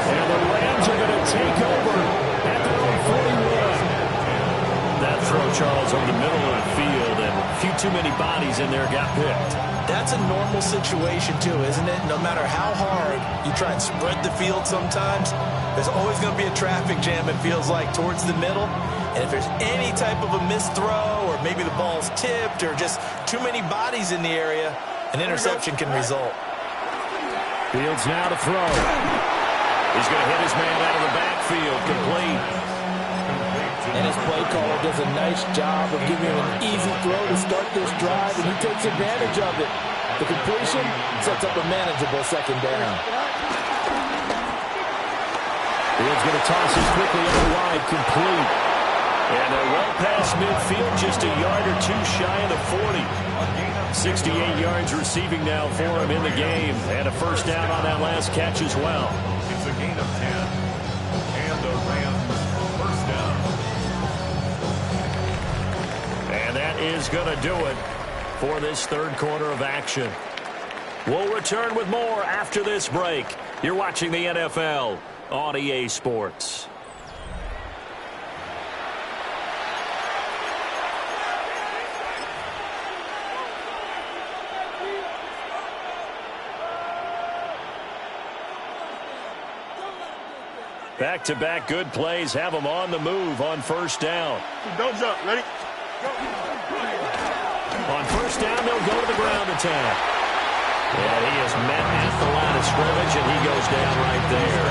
And the Rams are going to take over at their own 41. That throw, Charles, over the middle of the field, and a few too many bodies in there got picked. That's a normal situation, too, isn't it? No matter how hard you try and spread the field sometimes, there's always going to be a traffic jam, it feels like, towards the middle. And if there's any type of a missed throw or maybe the ball's tipped or just too many bodies in the area, an interception can result. Fields now to throw. He's going to hit his man out of the backfield, complete. And his play caller does a nice job of giving him an easy throw to start this drive, and he takes advantage of it. The completion sets up a manageable 2nd down. Fields going to toss this quickly over wide, complete. And they're well past midfield, just a yard or 2 shy of the 40. 68 yards receiving now for him in the game. And a first down on that last catch as well. It's a gain of 10. And the Rams first down. And that is going to do it for this 3rd quarter of action. We'll return with more after this break. You're watching the NFL on EA Sports. Back-to-back good plays have them on the move on first down. Don't jump. Ready? On first down, they'll go to the ground attack. And he is met at the line of scrimmage, and he goes down right there.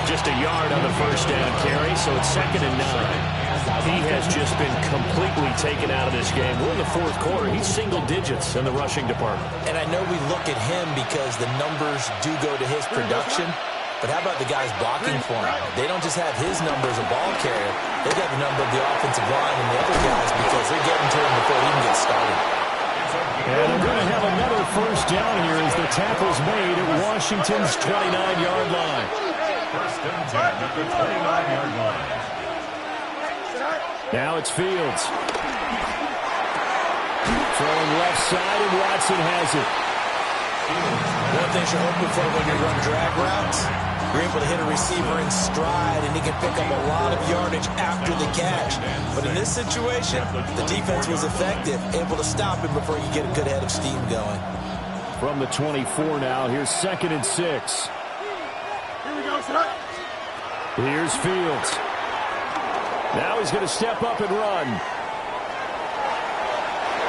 Just a yard on the first down carry, so it's 2nd and 9. He has just been completely taken out of this game. We're in the 4th quarter. He's single digits in the rushing department. And I know we look at him because the numbers do go to his production. But how about the guys blocking for him? They don't just have his number as a ball carrier. They got the number of the offensive line and the other guys because they're getting to him before he even gets started. And they're going to have another first down here as the tackle's made at Washington's 29-yard line. 1st and 10 at the 29-yard line. Now it's Fields. Throwing left side, and Watson has it. One thing you're hoping for when you run drag routes, you're able to hit a receiver in stride, and he can pick up a lot of yardage after the catch. But in this situation, the defense was effective, able to stop him before you get a good head of steam going. From the 24 now, here's 2nd and 6. Here we go, son. Here's Fields. Now he's going to step up and run.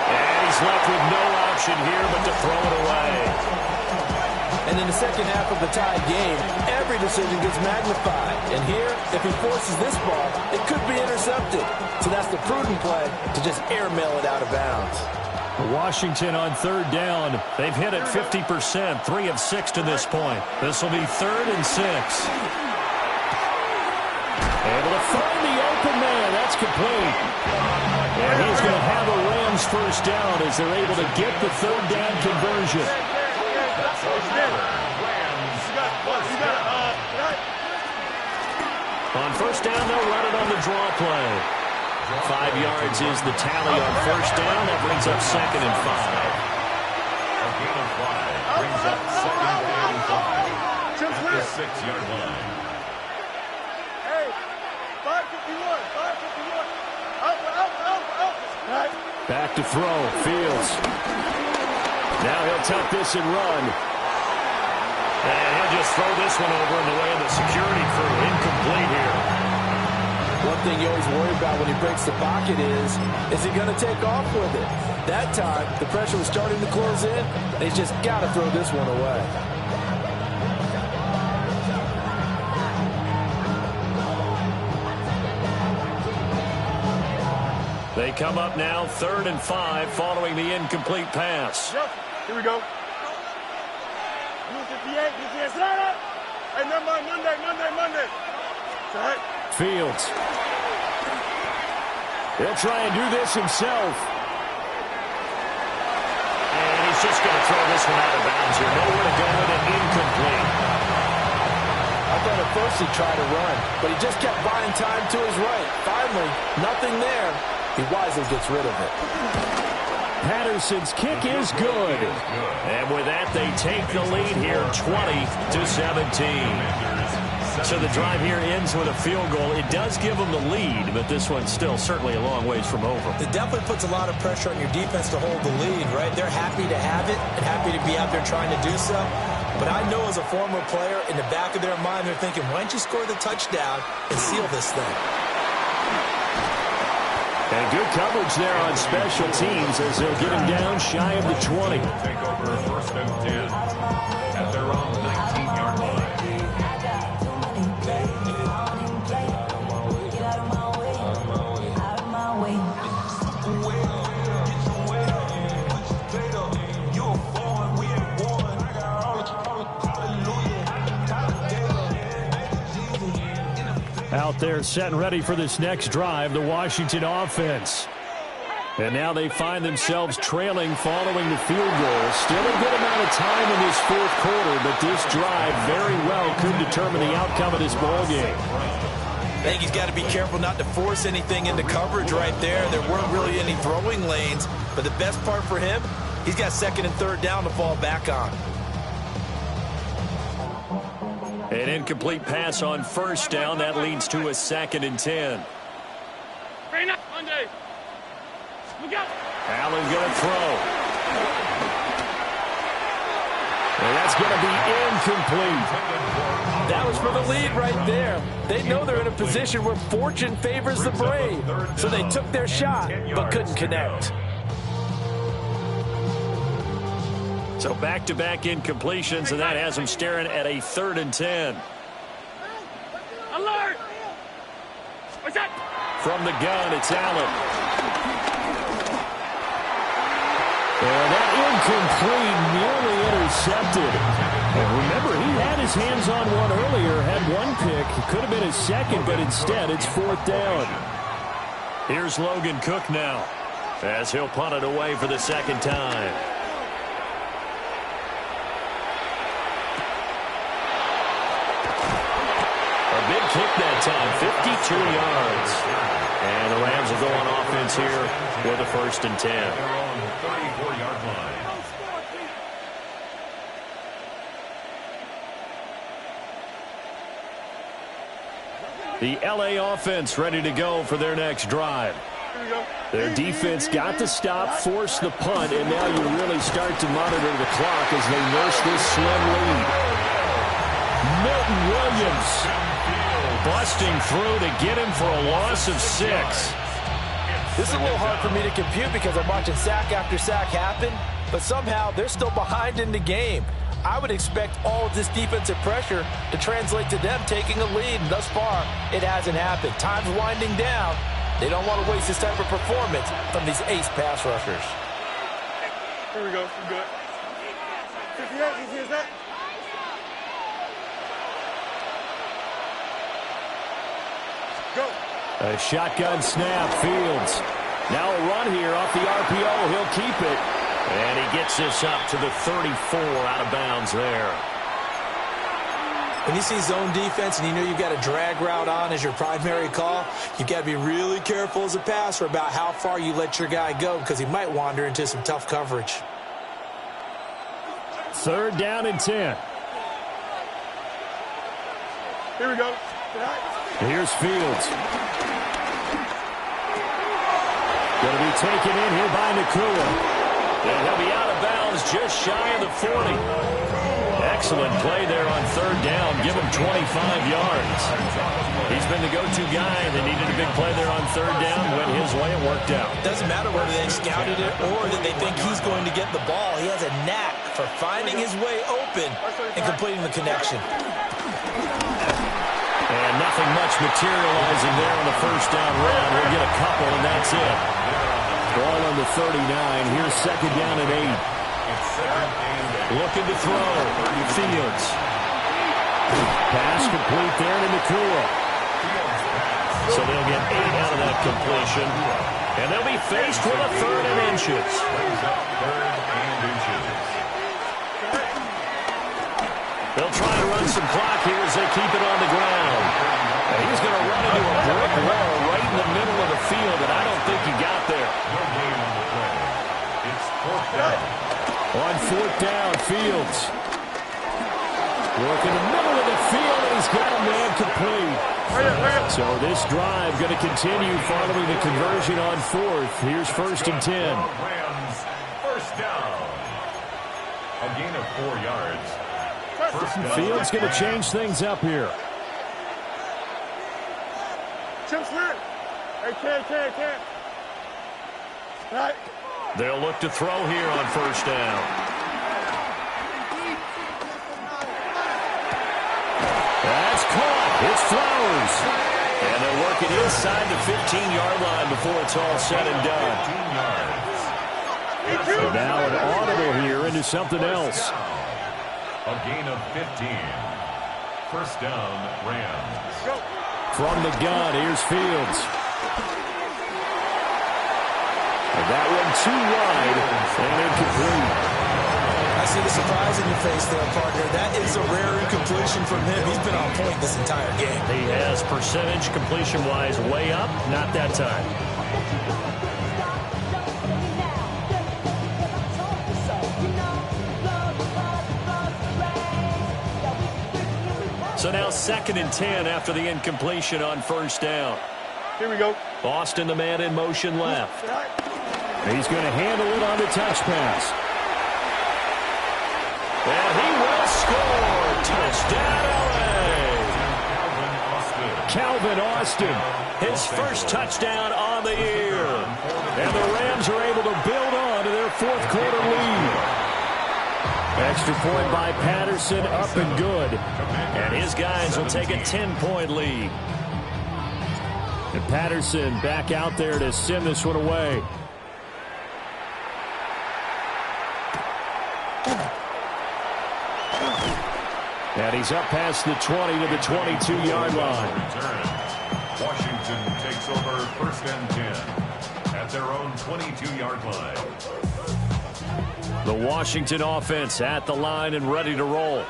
And he's left with no option here but to throw it away. And in the second half of the tied game, every decision gets magnified. And here, if he forces this ball, it could be intercepted. So that's the prudent play to just airmail it out of bounds. Washington on 3rd down. They've hit it 50%, 3 of 6 to this point. This will be 3rd and 6. Able to find the open man. That's complete. And he's going to have a Rams first down as they're able to get the third down conversion. On first down, they'll run it on the draw play. 5 yards is the tally on first down. That brings up 2nd and 5. A gain of 5 brings up 2nd and 5 at the 6-yard line. Hey, 551, 551. Out. Back to throw, Fields. Now he'll tuck this and run. And he'll just throw this one over in the way of the security crew. Incomplete here. One thing you always worry about when he breaks the pocket is he going to take off with it? That time, the pressure was starting to close in, and he's just got to throw this one away. They come up now, 3rd and 5, following the incomplete pass. Here we go. 58, hey, never mind, Monday. Right. Fields. He'll try and do this himself. And he's just going to throw this one out of bounds here. Nowhere to go with it, incomplete. I thought at first he'd try to run, but he just kept buying time to his right. Finally, nothing there. He wisely gets rid of it. Patterson's kick is good. And with that, they take the lead here, 20-17. So the drive here ends with a field goal. It does give them the lead, but this one's still certainly a long ways from over. It definitely puts a lot of pressure on your defense to hold the lead, right? They're happy to have it and happy to be out there trying to do so. But I know as a former player, in the back of their mind, they're thinking, why don't you score the touchdown and seal this thing? And good coverage there on special teams as they'll get him down shy of the 20. Take over 1st and 10 at their own 19-yard line. Out there set and ready for this next drive, the Washington offense. And now they find themselves trailing following the field goal. Still a good amount of time in this 4th quarter, but this drive very well could determine the outcome of this ball game. I think he's got to be careful not to force anything into coverage right there. There weren't really any throwing lanes, but the best part for him, he's got 2nd and 3rd down to fall back on. An incomplete pass on first down. That leads to a 2nd and 10. Monday. Look out. Allen going to throw. And that's going to be incomplete. That was for the lead right there. They know they're in a position where fortune favors the brave. So they took their shot, but couldn't connect. So back-to-back incompletions, and that has them staring at a 3rd and 10. Alert! What's that? From the gun, it's Allen. And that incomplete, nearly intercepted. And remember, he had his hands on one earlier, had one pick. It could have been his 2nd, but instead it's 4th down. Here's Logan Cook now, as he'll punt it away for the 2nd time. Big kick that time, 52 yards. And the Rams will go on offense here with a 1st and 10. Their own 34-yard line. The LA offense ready to go for their next drive. Their defense got the stop, forced the punt, and now you really start to monitor the clock as they nurse this slim lead. Milton Williams busting through to get him for a loss of 6. This is a little hard for me to compute because I'm watching sack after sack happen, but somehow they're still behind in the game. I would expect all of this defensive pressure to translate to them taking a lead, and thus far, it hasn't happened. Time's winding down. They don't want to waste this type of performance from these ace pass rushers. Here we go. We're good. 58, easy as that. Go. A shotgun snap, Fields. Now a run here off the RPO. He'll keep it. And he gets this up to the 34 out of bounds there. When you see zone defense and you know you've got a drag route on as your primary call, you've got to be really careful as a passer about how far you let your guy go because he might wander into some tough coverage. 3rd down and 10. Here we go. Here's Fields. Going to be taken in here by Nakua. And he'll be out of bounds just shy of the 40. Excellent play there on 3rd down. Give him 25 yards. He's been the go-to guy. They needed a big play there on 3rd down. Went his way. It worked out. Doesn't matter whether they scouted it or that they think he's going to get the ball. He has a knack for finding his way open and completing the connection. And nothing much materializing there on the 1st down run. We'll get a couple, and that's it. Ball on the 39. Here's 2nd down and 8. Looking to throw. Fields. Pass complete there to Nakua. So they'll get 8 out of that completion. And they'll be faced with a 3rd and inches. They'll try to run some clock here as they keep it on the ground. And he's going to run into a brick wall right in the middle of the field, and I don't think he got there. No gain on the play. It's 4th down. On 4th down, Fields. Work in the middle of the field, and he's got a man complete. So this drive going to continue following the conversion on 4th. Here's 1st and 10. Rams, 1st down. A gain of 4 yards. Fields going to change things up here. Chip clear. Hey, can't. Right. They'll look to throw here on 1st down. That's caught. It's Flowers. And they'll work it inside the 15-yard line before it's all said and done. 15 yards. So now an audible here into something else. A gain of 15. 1st down, Rams. From the gun, here's Fields. And that one too wide and incomplete. I see the surprise in your face there, partner. That is a rare incompletion from him. He's been on point this entire game. He has percentage completion-wise way up, not that time. So now 2nd and 10 after the incompletion on 1st down. Here we go. Austin, the man in motion left. He's going to handle it on the touch pass. And he will score. Touchdown, LA. Calvin Austin. His first touchdown on the year. And the Rams are able to build on to their 4th quarter lead. Extra point by Patterson, up and good. And his guys will take a 10-point lead. And Patterson back out there to send this one away. And he's up past the 20 to the 22-yard line. Washington takes over 1st and 10 at their own 22-yard line. The Washington offense at the line and ready to roll.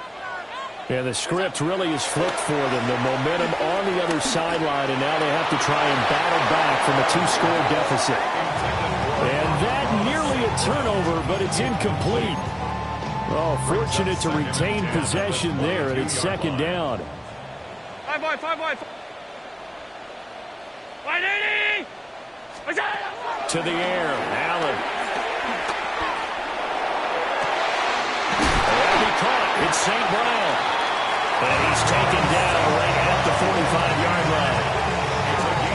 Yeah, the script really is flipped for them. The momentum on the other sideline, and now they have to try and battle back from a 2-score deficit. And that nearly a turnover, but it's incomplete. Oh, fortunate to retain possession there, and it's 2nd down. 5 wide. 180. To the air, Allen. And he caught. It's St. Brown. And he's taken down right at the 45-yard line.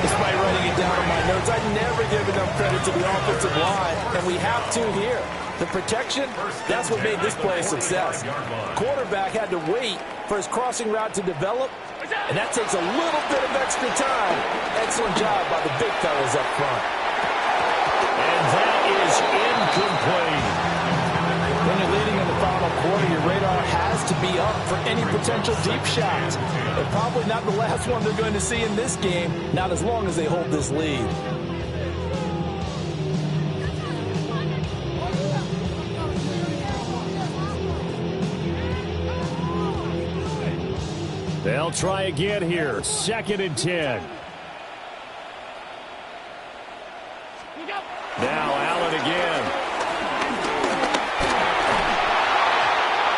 Despite writing it down in my notes, I never give enough credit to the offensive line, and we have to here. The protection, that's what made this play a success. Quarterback had to wait for his crossing route to develop, and that takes a little bit of extra time. Excellent job by the big fellas up front. And that is incomplete. When you're leading in the final quarter, your radar has to be up for any potential deep shots. And probably not the last one they're going to see in this game, not as long as they hold this lead. They'll try again here. 2nd and 10. Now Allen again.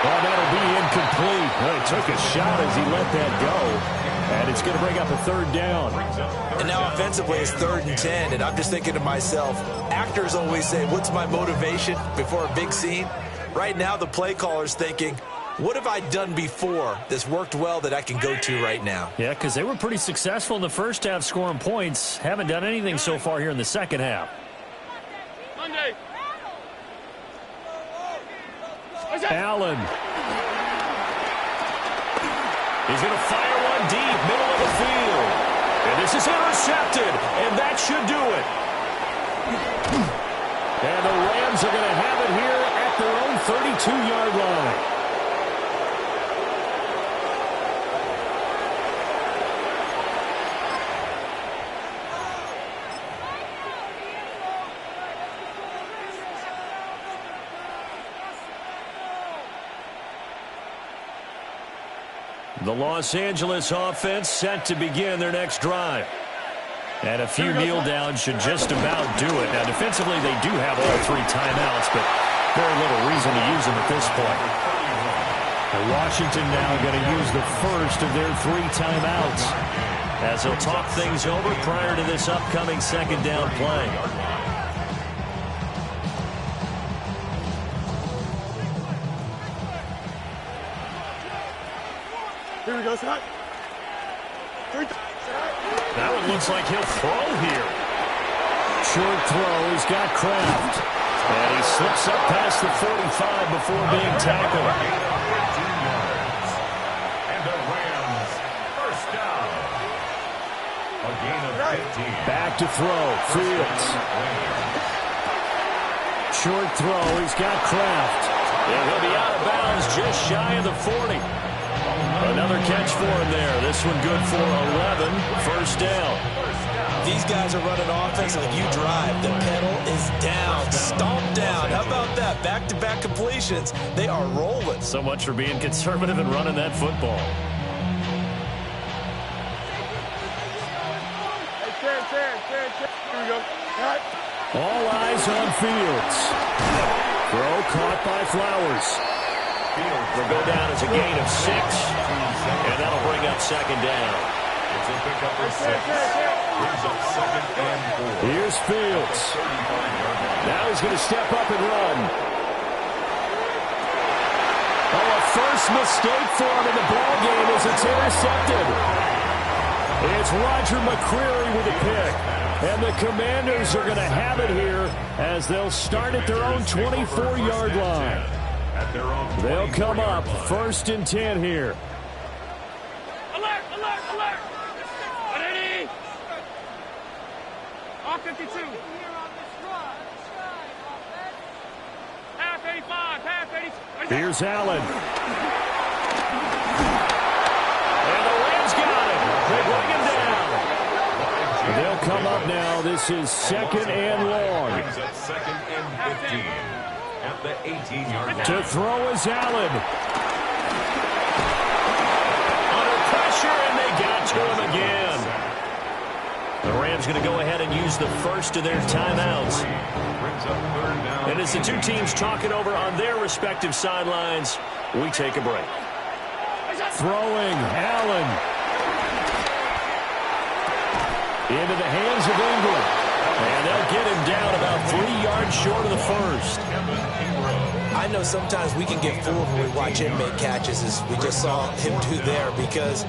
Well, that'll be incomplete. Well, he took a shot as he let that go. And it's going to bring up a 3rd down. And now offensively it's 3rd and 10. And I'm just thinking to myself, actors always say, what's my motivation before a big scene? Right now the play caller's thinking, what have I done before that's worked well that I can go to right now? Yeah, because they were pretty successful in the first half scoring points. Haven't done anything so far here in the second half. Allen. He's going to fire one deep, middle of the field. And this is intercepted, and that should do it. And the Rams are going to have it here at their own 32-yard line. The Los Angeles offense set to begin their next drive. And a few kneel downs should just about do it. Now, defensively, they do have all 3 timeouts, but very little reason to use them at this point. And Washington now going to use the first of their 3 timeouts as they'll talk things over prior to this upcoming 2nd down play. Here we go, Scott. That one looks like he'll throw here. Short throw. He's got Kraft. And he slips up past the 45 before being tackled. And the Rams, first down. A gain of 15. Back to throw. Fields. Short throw. He's got Kraft. And he'll be out of bounds just shy of the 40. Another catch for him there. This one good for 11. First down. These guys are running offense like you drive. The pedal is down, stomped down. How about that? Back-to-back completions. They are rolling. So much for being conservative and running that football. Here we go. All eyes on Fields. Throw caught by Flowers. Will go down as a gain of 6. And that'll bring up 2nd down. It's a pickup for 6. Brings up 2nd and 4. Here's Fields. Now he's going to step up and run. Oh, a first mistake for him in the ballgame as it's intercepted. It's Roger McCreary with a pick. And the Commanders are going to have it here as they'll start at their own 24-yard line. They'll come up 1st and 10 here. Alert, alert, alert. Ready? All 52. Half 85, half 80. Here's Allen. And the Rams got him. They bring him down. They'll come up now. This is 2nd and long. Brings up 2nd and 15. At the 18-yard line. To throw is Allen. Under pressure, and they got to him again. The Rams going to go ahead and use the first of their timeouts. Brings up 3rd down. And as the 2 teams talking over on their respective sidelines, we take a break. Throwing, Allen. Into the hands of Ingram. And they'll get him down about 3 yards short of the first. I know sometimes we can get fooled when we watch him make catches, as we just saw him do there, because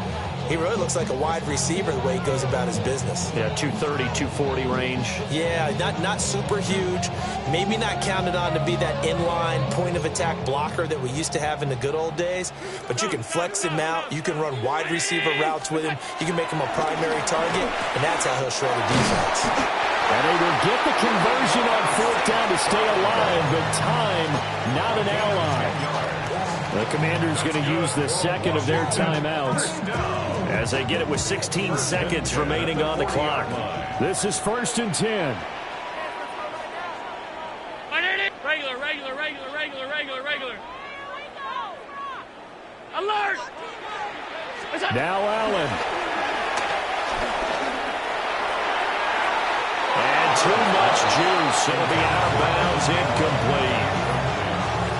he really looks like a wide receiver the way he goes about his business. Yeah, 230, 240 range. Yeah, not super huge. Maybe not counted on to be that inline point-of-attack blocker that we used to have in the good old days. But you can flex him out. You can run wide receiver routes with him. You can make him a primary target, and that's how he'll shred a defense. And they will get the conversion on 4th down to stay alive, but time not an ally. The Commanders going to use the second of their timeouts as they get it with 16 seconds remaining on the clock. This is 1st and 10. Regular. Alert! Now Allen. And too much juice. It'll be out of bounds, incomplete.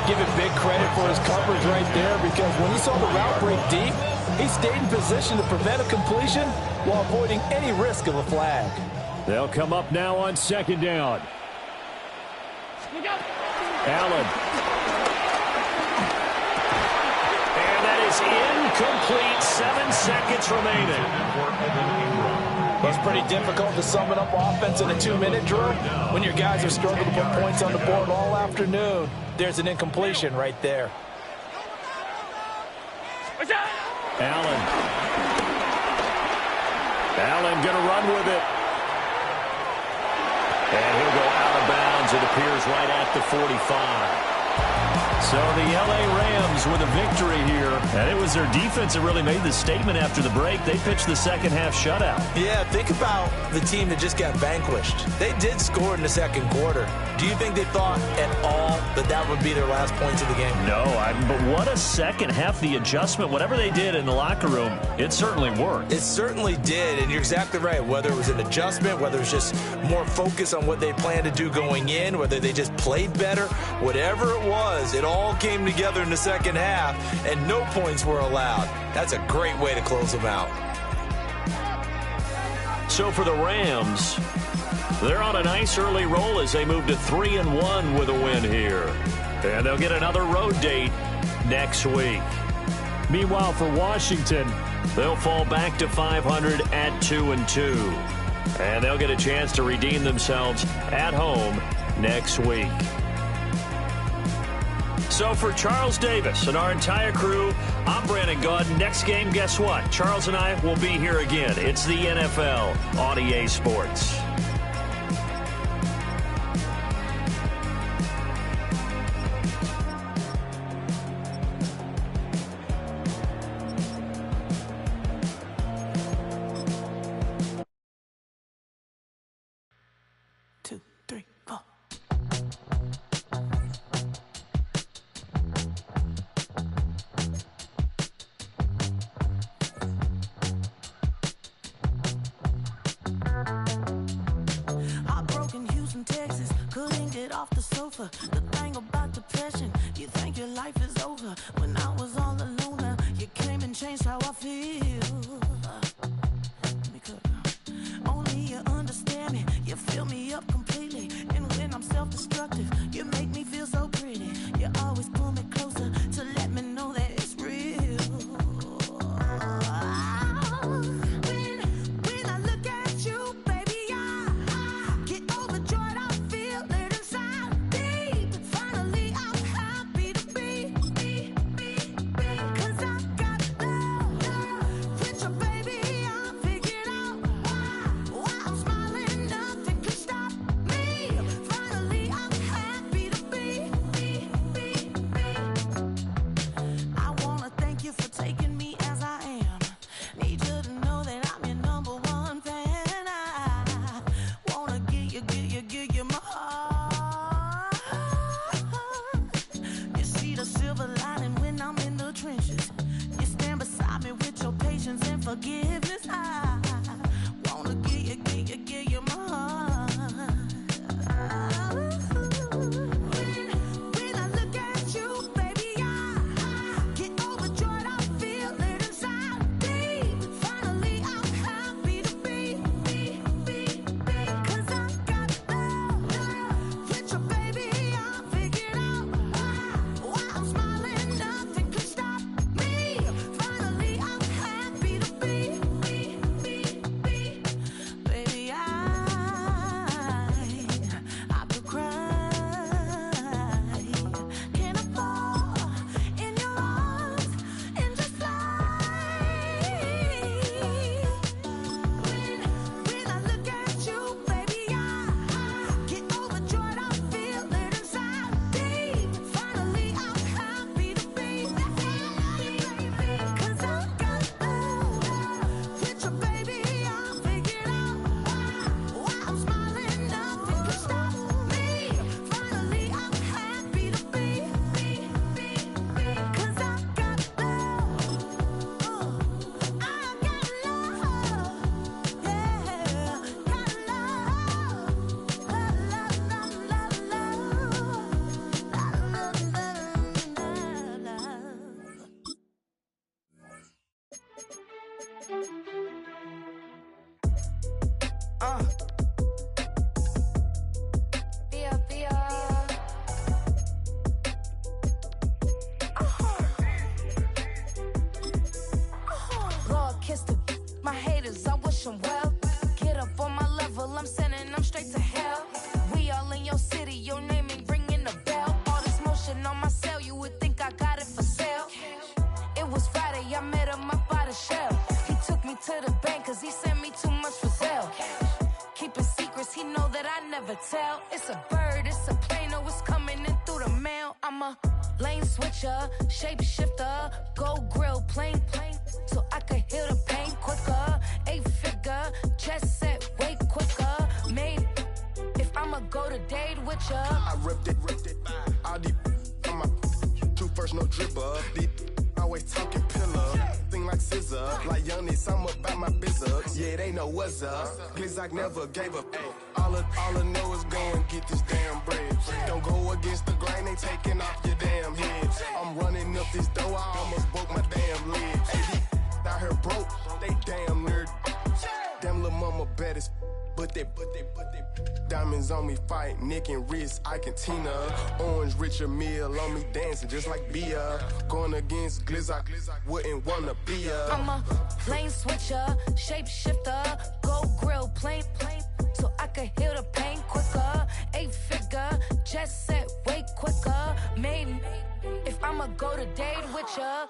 Give him big credit for his coverage right there, because when he saw the route break deep, he stayed in position to prevent a completion while avoiding any risk of a flag. They'll come up now on 2nd down. Allen. And that is incomplete. 7 seconds remaining. It's pretty difficult to sum it up offense in a 2-minute drill when your guys are struggling to put points on the board all afternoon. There's an incompletion right there. Allen. Allen going to run with it. And he'll go out of bounds, it appears, right at the 45. So the L.A. Rams with a victory here. And it was their defense that really made the statement after the break. They pitched the second half shutout. Yeah, think about the team that just got vanquished. They did score in the second quarter. Do you think they thought at all that that would be their last points of the game? No, but what a second half. The adjustment, whatever they did in the locker room, it certainly worked. It certainly did, and you're exactly right. Whether it was an adjustment, whether it was just more focus on what they planned to do going in, whether they just played better, whatever it was, it all came together in the second half, and no points were allowed. That's a great way to close them out. So for the Rams, they're on a nice early roll as they move to 3-1 with a win here. And they'll get another road date next week. Meanwhile, for Washington, they'll fall back to 500 at 2-2. And they'll get a chance to redeem themselves at home next week. So for Charles Davis and our entire crew, I'm Brandon Gaudin. Next game, guess what? Charles and I will be here again. It's the NFL on EA Sports. The thing about depression, you think your life is over. When I was all alone, you came and changed how I feel. Only you understand me, you fill me up completely. And when I'm self-destructive, you make me feel so pretty. You always pull me closer to let me know that it's real. When I look at you, baby, I get overjoyed. I feel it inside. Finally, I'm happy to be tell. It's a bird, it's a plane, oh, it's coming in through the mail. I'm a lane switcher, shapeshifter, go grill, plane, so I can heal the pain quicker. 8-figure, chest set way quicker. Made if I'ma go to date with ya. I ripped it. All these on my two first, no dribble. These always talking pillar. Thing like scissor. Like youngest, I'm about my business. Yeah, they know what's up. Glizzock never gave up. All I know is go and get this damn bread. Don't go against the grain, they taking off your damn head. I'm running up this door, I almost broke my damn leg. Hey, out here broke, they damn nerd. Damn little mama bad as but they diamonds on me fight, neck and wrist, I can Tina. Orange Richard Mill on me dancing just like Bia. Going against Glizzock, wouldn't wanna be ya. I'm a lane switcher, shapeshifter, go grill, plane, so I can heal the pain quicker. 8-figure, chest set way quicker. Made if I'ma go to date with ya.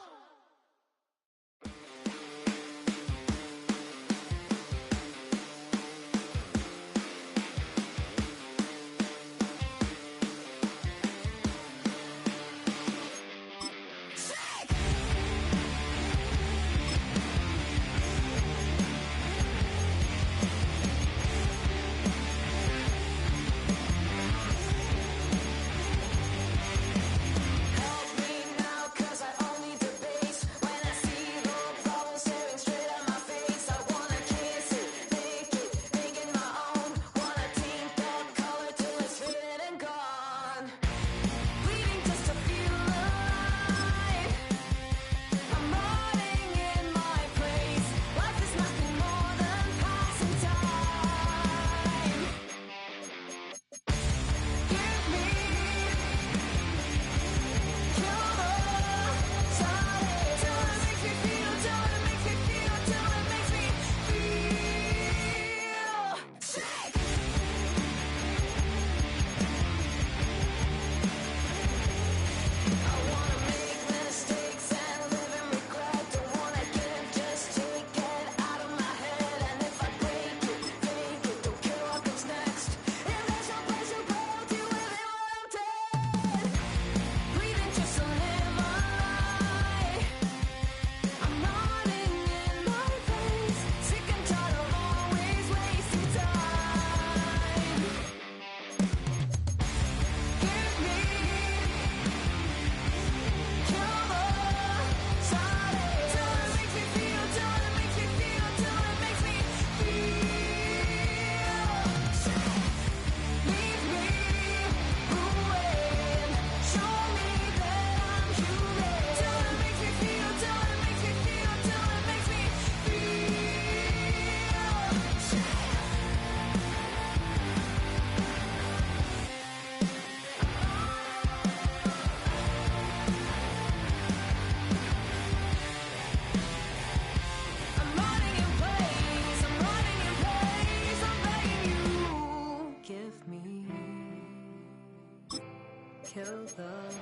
kill them.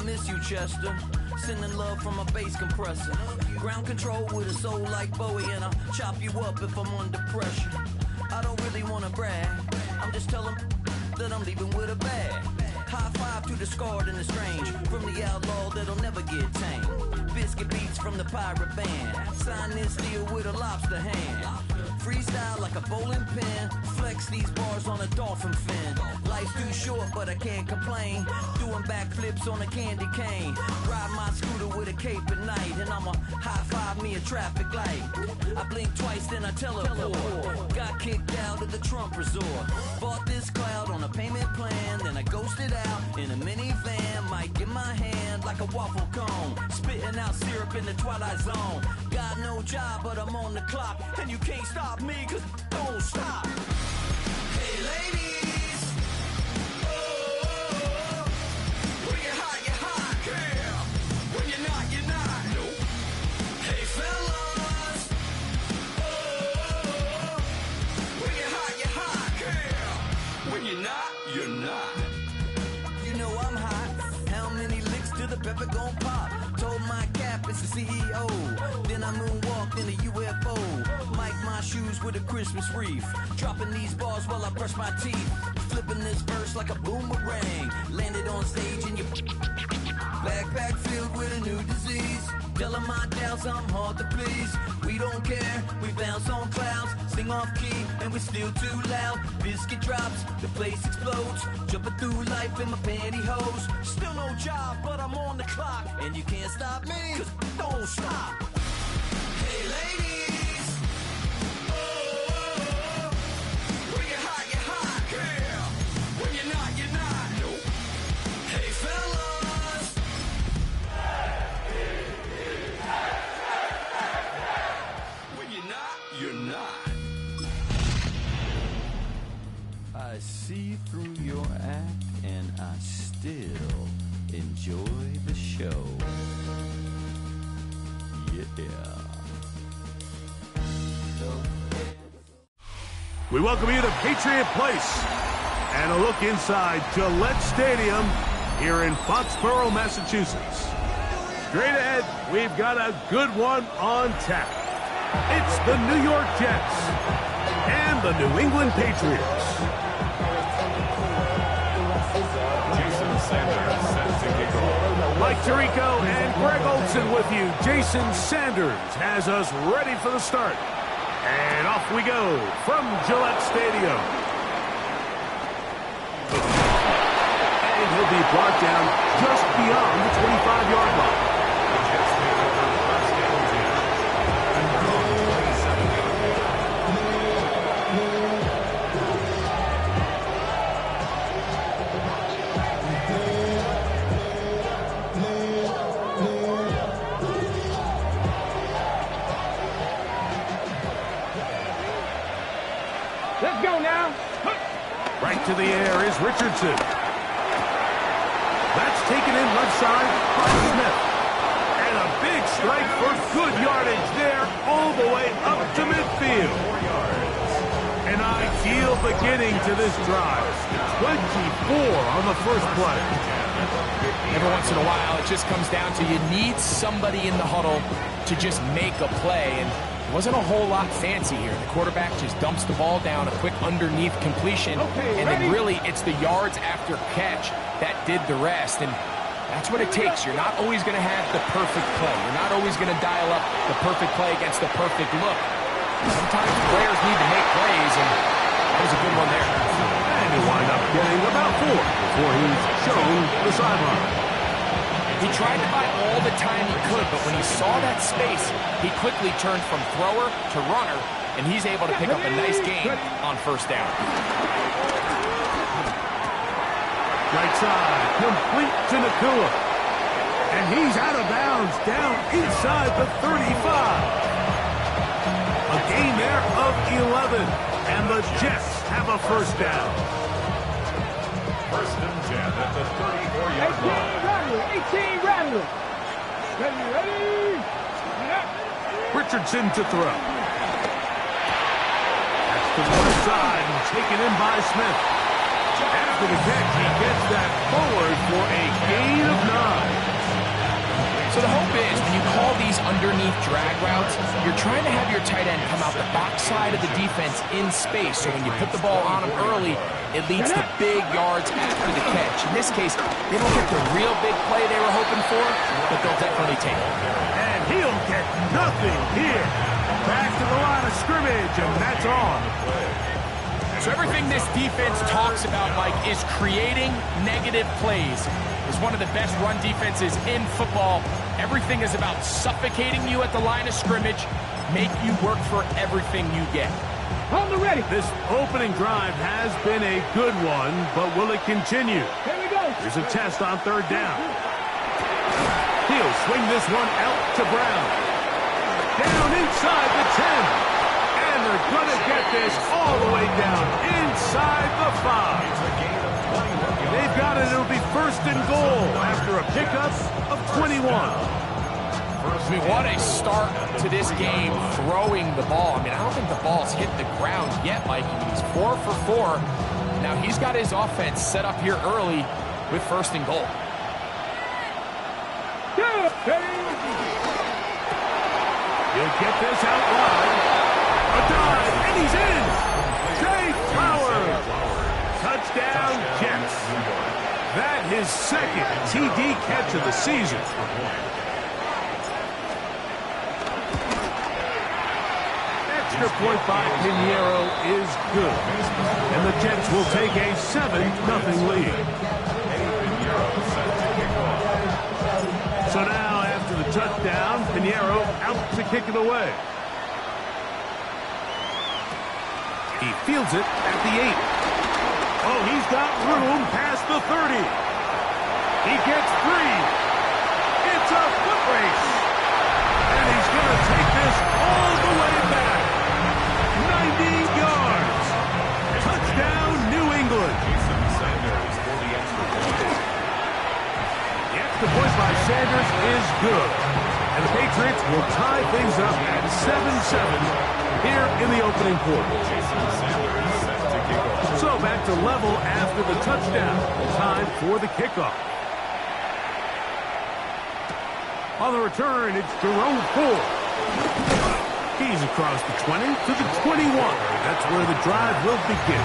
miss you, Chester. Sending love from a bass compressor. Ground control with a soul like Bowie, and I'll chop you up if I'm under pressure. I don't really wanna brag, I'm just telling that I'm leaving with a bag. High five to the scarred and the strange, from the outlaw that'll never get tamed. Biscuit beats from the pirate band, sign this deal with a lobster hand. Freestyle like a bowling pin, flex these bars on a dolphin fin. Life's too short but I can't complain, doing backflips on a candy cane. Ride my scooter with a cape at night, and I'ma high five me a traffic light. I blink twice then I teleport, got kicked out of the Trump resort. Bought this cloud on a payment plan, then I ghosted out in a minivan. Mic in my hand like a waffle cone, spitting out syrup in the twilight zone. Got no job but I'm on the clock, and you can't stop me, cause don't stop. Hey ladies, oh, when you're hot, girl. When you're not, nope. Hey fellas, oh, when you're hot, girl. When you're not. You know I'm hot, how many licks till the pepper gon' pop? Told my cap it's the CEO, then I moonwalked in a UFO. Mic my shoes with a Christmas wreath, dropping these bars while I brush my teeth. Flipping this verse like a boomerang, landed on stage in your backpack filled with a new disease. Telling my doubts I'm hard to please. We don't care, we bounce on clouds, sing off key, and we're still too loud. Biscuit drops, the place explodes, jumping through life in my pantyhose. Still no job, but I'm on the clock, and you can't stop me, cause don't stop. Hey ladies, oh, when you're hot, girl. When you're not, nope. Hey fellas, when you're not. I see through your act, and I still enjoy the show. Yeah. We welcome you to Patriot Place and a look inside Gillette Stadium here in Foxborough, Massachusetts. Straight ahead, we've got a good one on tap. It's the New York Jets and the New England Patriots. Jason Sanders set to kick off. Mike Tirico and Greg Olson with you. Jason Sanders has us ready for the start. And off we go from Gillette Stadium. And he'll be brought down just beyond the 25-yard line. The Jets make it their first and 10. And from 27. Let's go now. Right to the air is Richardson. That's taken in left side by Smith. And a big strike for good yardage there all the way up to midfield. 4 yards. An ideal beginning to this drive. 24 on the first play. Every once in a while, it just comes down to you need somebody in the huddle to just make a play. And it wasn't a whole lot fancy here. The quarterback just dumps the ball down, a quick underneath completion, and then really it's the yards after catch that did the rest. And that's what it takes. You're not always going to have the perfect play. You're not always going to dial up the perfect play against the perfect look. Sometimes players need to make plays, and that was a good one there. And he wound up getting about 4 before he's shown the sideline. He tried to buy all the time he could, but when he saw that space, he quickly turned from thrower to runner, and he's able to pick up a nice gain on first down. Right side, complete to Nakua. And he's out of bounds, down inside the 35. A gain there of 11, and the Jets have a first down. First and 10 at the 34-yard line. 18 Rattler. Ready. Richardson to throw. That's to the left side and taken in by Smith. After the catch, he gets that forward for a gain of 9. underneath drag routes, you're trying to have your tight end come out the backside of the defense in space, so when you put the ball on him early, it leads to big yards after the catch. In this case, they don't get the real big play they were hoping for, but they'll definitely take it. And he'll get nothing here. Back to the line of scrimmage, and that's on. So everything this defense talks about, Mike, is creating negative plays. It's one of the best run defenses in football. Everything is about suffocating you at the line of scrimmage, make you work for everything you get. On the ready. This opening drive has been a good one, but will it continue? Here we go. Here's a test on third down. He'll swing this one out to Brown. Down inside the 10. And they're going to get this all the way down inside the 5. They've got it. It'll be first and goal after a pickup of 21. I mean, what a start to this game throwing the ball. I mean, I don't think the ball's hit the ground yet, Mike. I mean, he's 4 for 4. Now he's got his offense set up here early with first and goal. He'll get this out wide. A dive, and he's in. Zay Flowers. Touchdown, Jets. That his second TD catch of the season. Extra point by Pinheiro is good. And the Jets will take a 7-0 lead. So now, after the touchdown, Pinheiro out to kick it away. He fields it at the 8. Oh, he's got room past the 30. He gets 3. It's a foot race. And he's going to take this all the way back. 90 yards. Touchdown, New England. The extra point by Sanders is good. And the Patriots will tie things up at 7-7 here in the opening quarter. So back to level after the touchdown. Time for the kickoff. On the return, it's Jerome Ford. He's across the 20 to the 21. That's where the drive will begin.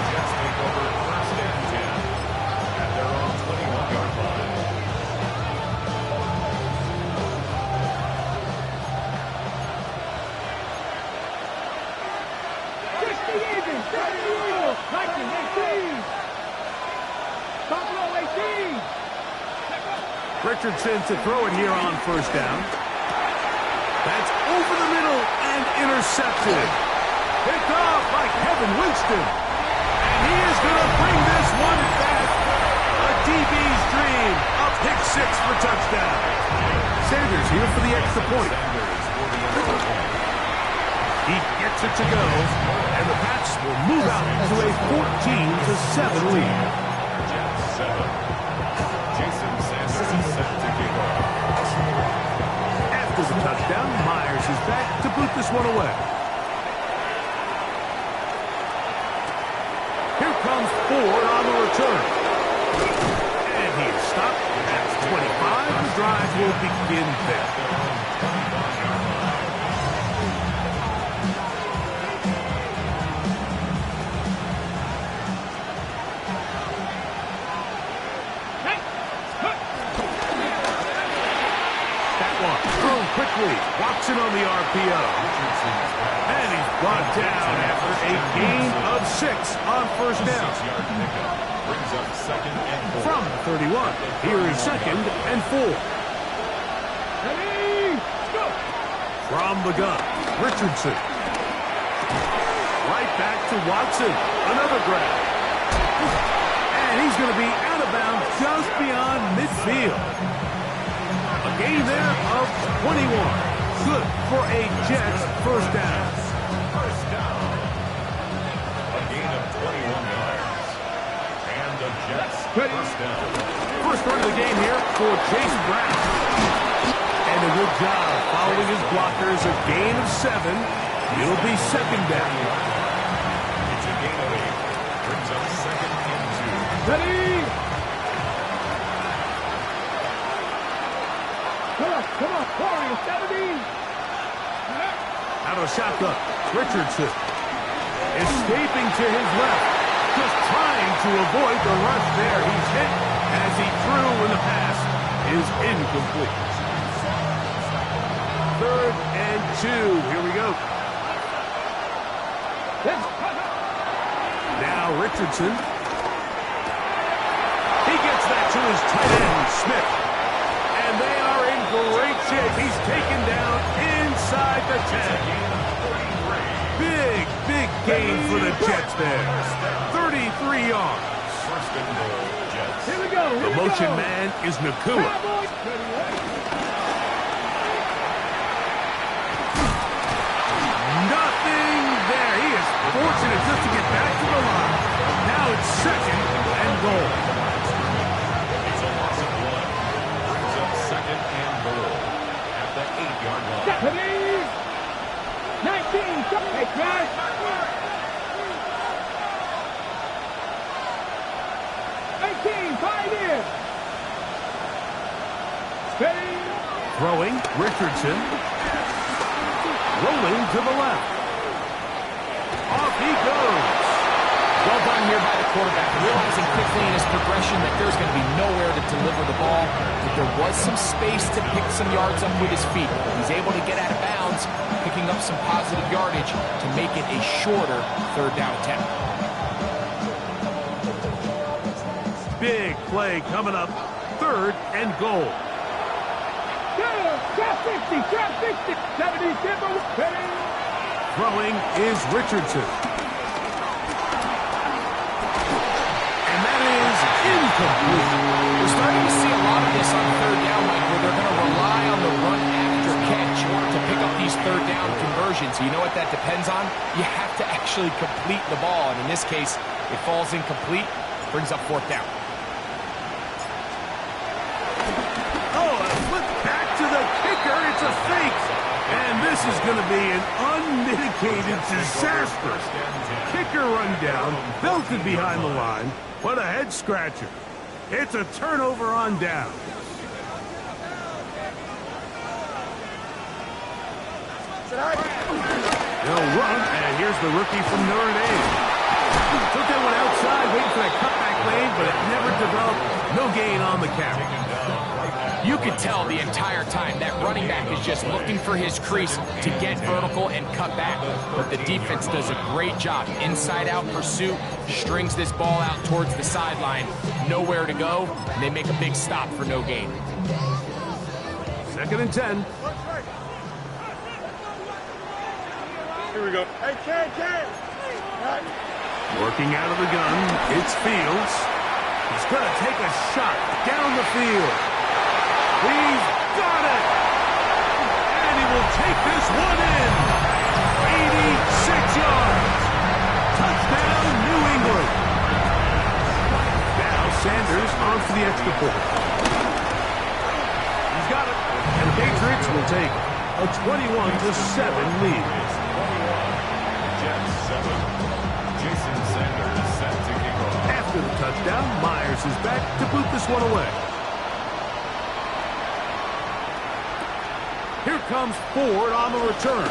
Richardson to throw it here on first down. That's over the middle and intercepted. Picked off by Kevin Winston. And he is going to bring this one back. A DB's dream. A pick 6 for touchdown. Sanders here for the extra point. He gets it to go. And the Pats will move out to a 14-7 lead. After the touchdown, Myers is back to boot this one away. Here comes Ford on the return. And he is stopped. That's 25. The drive will begin there. Quickly, Watson on the RPO. And he's brought down after a gain of 6 on first down. From the 31, here is 2nd and 4. From the gun, Richardson. Right back to Watson. Another grab. And he's going to be out of bounds just beyond midfield. A gain there of 21. Good for a Jets first down. First down. A gain of 21 yards. And the Jets first down. First run of the game here for Chase Brown. And a good job following his blockers. A gain of 7. It'll be second down. It's a gain of 8. Brings up 2nd and 2. Ready? Come on, Warriors, 70. out of the shotgun. Richardson escaping to his left. Just trying to avoid the rush there. He's hit as he threw when the pass is incomplete. 3rd and 2. Here we go. Now Richardson. He gets that to his tight end, Smith. And they are in great shape. He's taken down inside the 10. Big gain for the Jets there. 33 yards. Here we go. The motion man is Nakua. Nothing there. He is fortunate just to get back to the line. Now it's 2nd and goal. It's a loss of 1. Brings up 2nd and goal at the 8-yard line. 19. Hey, guys. 18. 5 in. Steady. Throwing, Richardson. Rolling to the left. Off he goes. Well done here by the quarterback, realizing quickly in his progression that there's going to be nowhere to deliver the ball, but there was some space to pick some yards up with his feet. He's able to get out of bounds, picking up some positive yardage to make it a shorter 3rd down attempt. Big play coming up. 3rd and goal. Trap 60, trap 60, 70, Throwing is Richardson. And that is incomplete. We're starting to see a lot of this on 3rd down, Mike, where they're going to rely on the run after catch to pick up these 3rd down conversions. You know what that depends on? You have to actually complete the ball, and in this case, it falls incomplete, brings up 4th down. It's a fake. And this is going to be an unmitigated disaster. Kicker run down, belted behind the line. What a head scratcher. It's a turnover on down. They'll run, and here's the rookie from Notre Dame. Took that one outside, waiting for that cutback lane, but it never developed. No gain on the carry. You could tell the entire time that running back is just looking for his crease to get vertical and cut back. But the defense does a great job. Inside-out pursuit, strings this ball out towards the sideline. Nowhere to go, and they make a big stop for no gain. 2nd and 10. Here we go. Hey, Ken. Working out of the gun, it's Fields. He's going to take a shot down the field. He's got it! And he will take this one in. 86 yards. Touchdown, New England. Now Sanders on for the extra point. He's got it. And the Patriots will take a 21-7 lead. Jets 7. Jason Sanders set to kick off. After the touchdown, Myers is back to boot this one away. Here comes Ford on the return.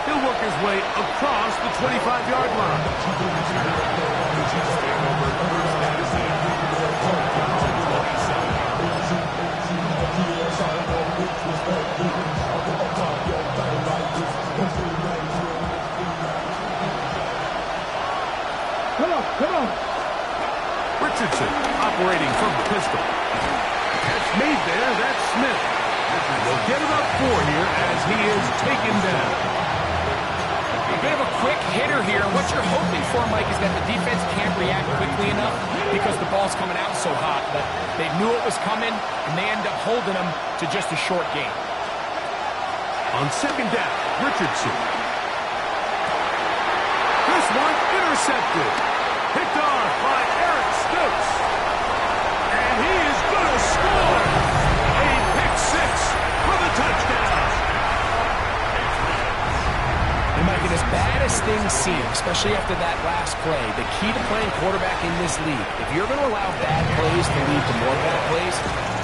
He'll work his way across the 25-yard line. Come on. Richardson operating from the pistol. Catch made there. That's Smith. They'll get it up 4 here as he is taken down. A bit of a quick hitter here. What you're hoping for, Mike, is that the defense can't react quickly enough because the ball's coming out so hot. But they knew it was coming, and they end up holding them to just a short gain. On 2nd down, Richardson. This one intercepted. Picked off by Eric Stokes. And he is going to score. A pick 6 for the touchdown. And Mike, as bad as things seem, especially after that last play, the key to playing quarterback in this league, if you're going to allow bad plays to lead to more bad plays,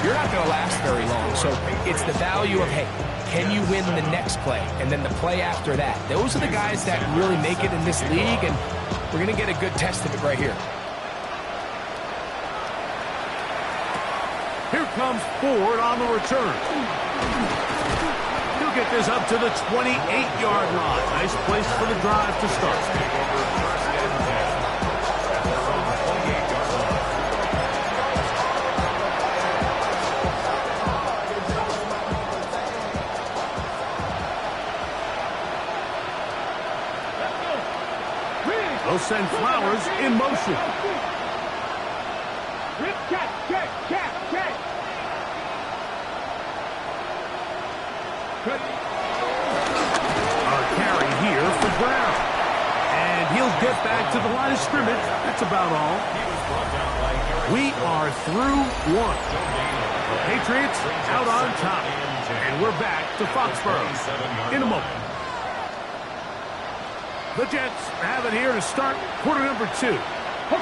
you're not going to last very long. So it's the value of, hey, can you win the next play? And then the play after that. Those are the guys that really make it in this league, and we're going to get a good test of it right here. Here comes Ford on the return. He'll get this up to the 28-yard line. Nice place for the drive to start. They'll send Flowers in motion. A carry here for Brown. And he'll get back to the line of scrimmage. That's about all. We are through one. The Patriots out on top. And we're back to Foxborough in a moment. The Jets have it here to start quarter number 2.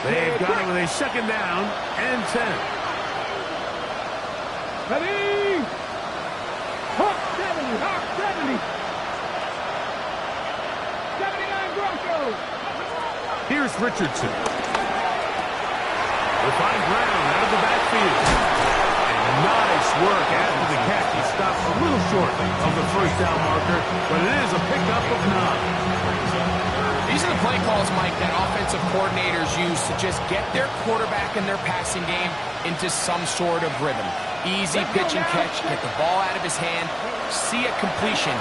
They've got it with a second down and 10. Ready? Hawk 70, Hawk 70. 79 Broncos. Here's Richardson. We'll find Brown out of the backfield. And nice work after the catch. He stops a little short of the first down marker, but it is a pickup of 9. These are the play calls, Mike, that offensive coordinators use to just get their quarterback and their passing game into some sort of rhythm. Easy pitch and catch, get the ball out of his hand, see a completion.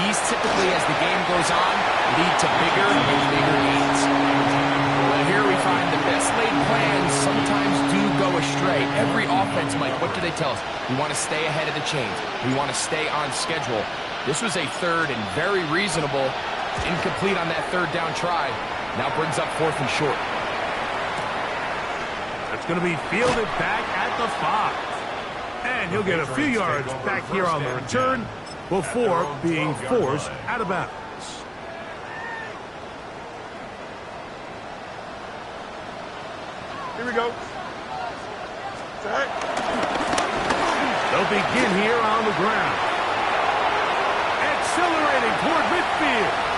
These typically, as the game goes on, lead to bigger and bigger gains. Well, here we find the best laid plans sometimes do go astray. Every offense, Mike, what do they tell us? We want to stay ahead of the chains. We want to stay on schedule. This was a third and very reasonable. Incomplete on that third down try. Now brings up 4th and short. That's going to be fielded back at the 5. And he'll get a few yards back here on the return before being forced out of bounds. Here we go. Sack. They'll begin here on the ground. Accelerating toward midfield.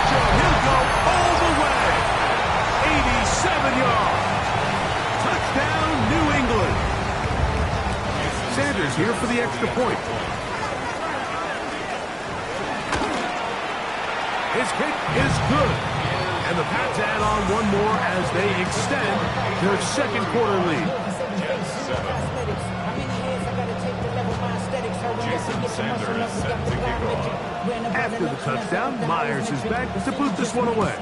He'll go all the way. 87 yards. Touchdown, New England. Sanders here for the extra point. His kick is good. And the Pats add on one more as they extend their second quarter lead. Jason Sanders set to kick off. After the touchdown, Myers is back to put this one away.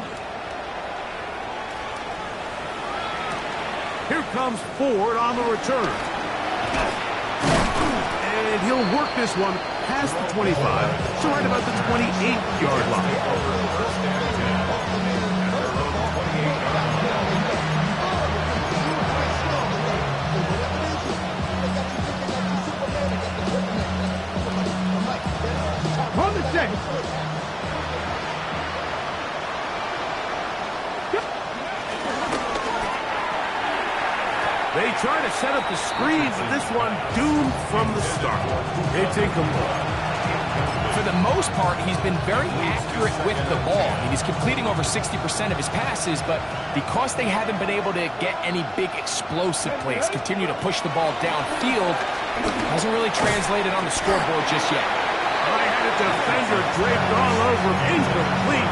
Here comes Ford on the return. And he'll work this one past the 25, so right about the 28-yard line. On the 6. They try to set up the screen, but this one doomed from the start. It's incomplete. For the most part, he's been very accurate with the ball. I mean, he's completing over 60% of his passes, but because they haven't been able to get any big explosive plays, continue to push the ball downfield, hasn't really translated on the scoreboard just yet. I had a defender draped all over him. Incomplete.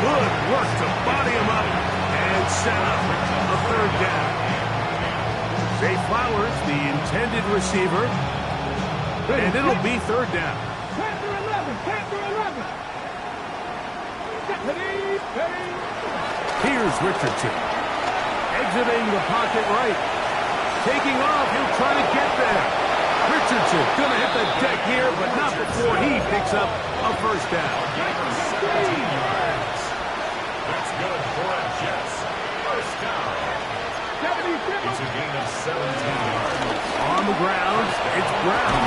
Good work to body him up and set up a third down. Zay Flowers, the intended receiver, and it'll be third down. Panther 11, Panther 11. Here's Richardson. Exiting the pocket right. Taking off, he'll try to get there. Richardson going to hit the deck here, but not before he picks up a first down. That's good for a Jets first down. It's a gain of 17 yards. On the ground, it's Brown.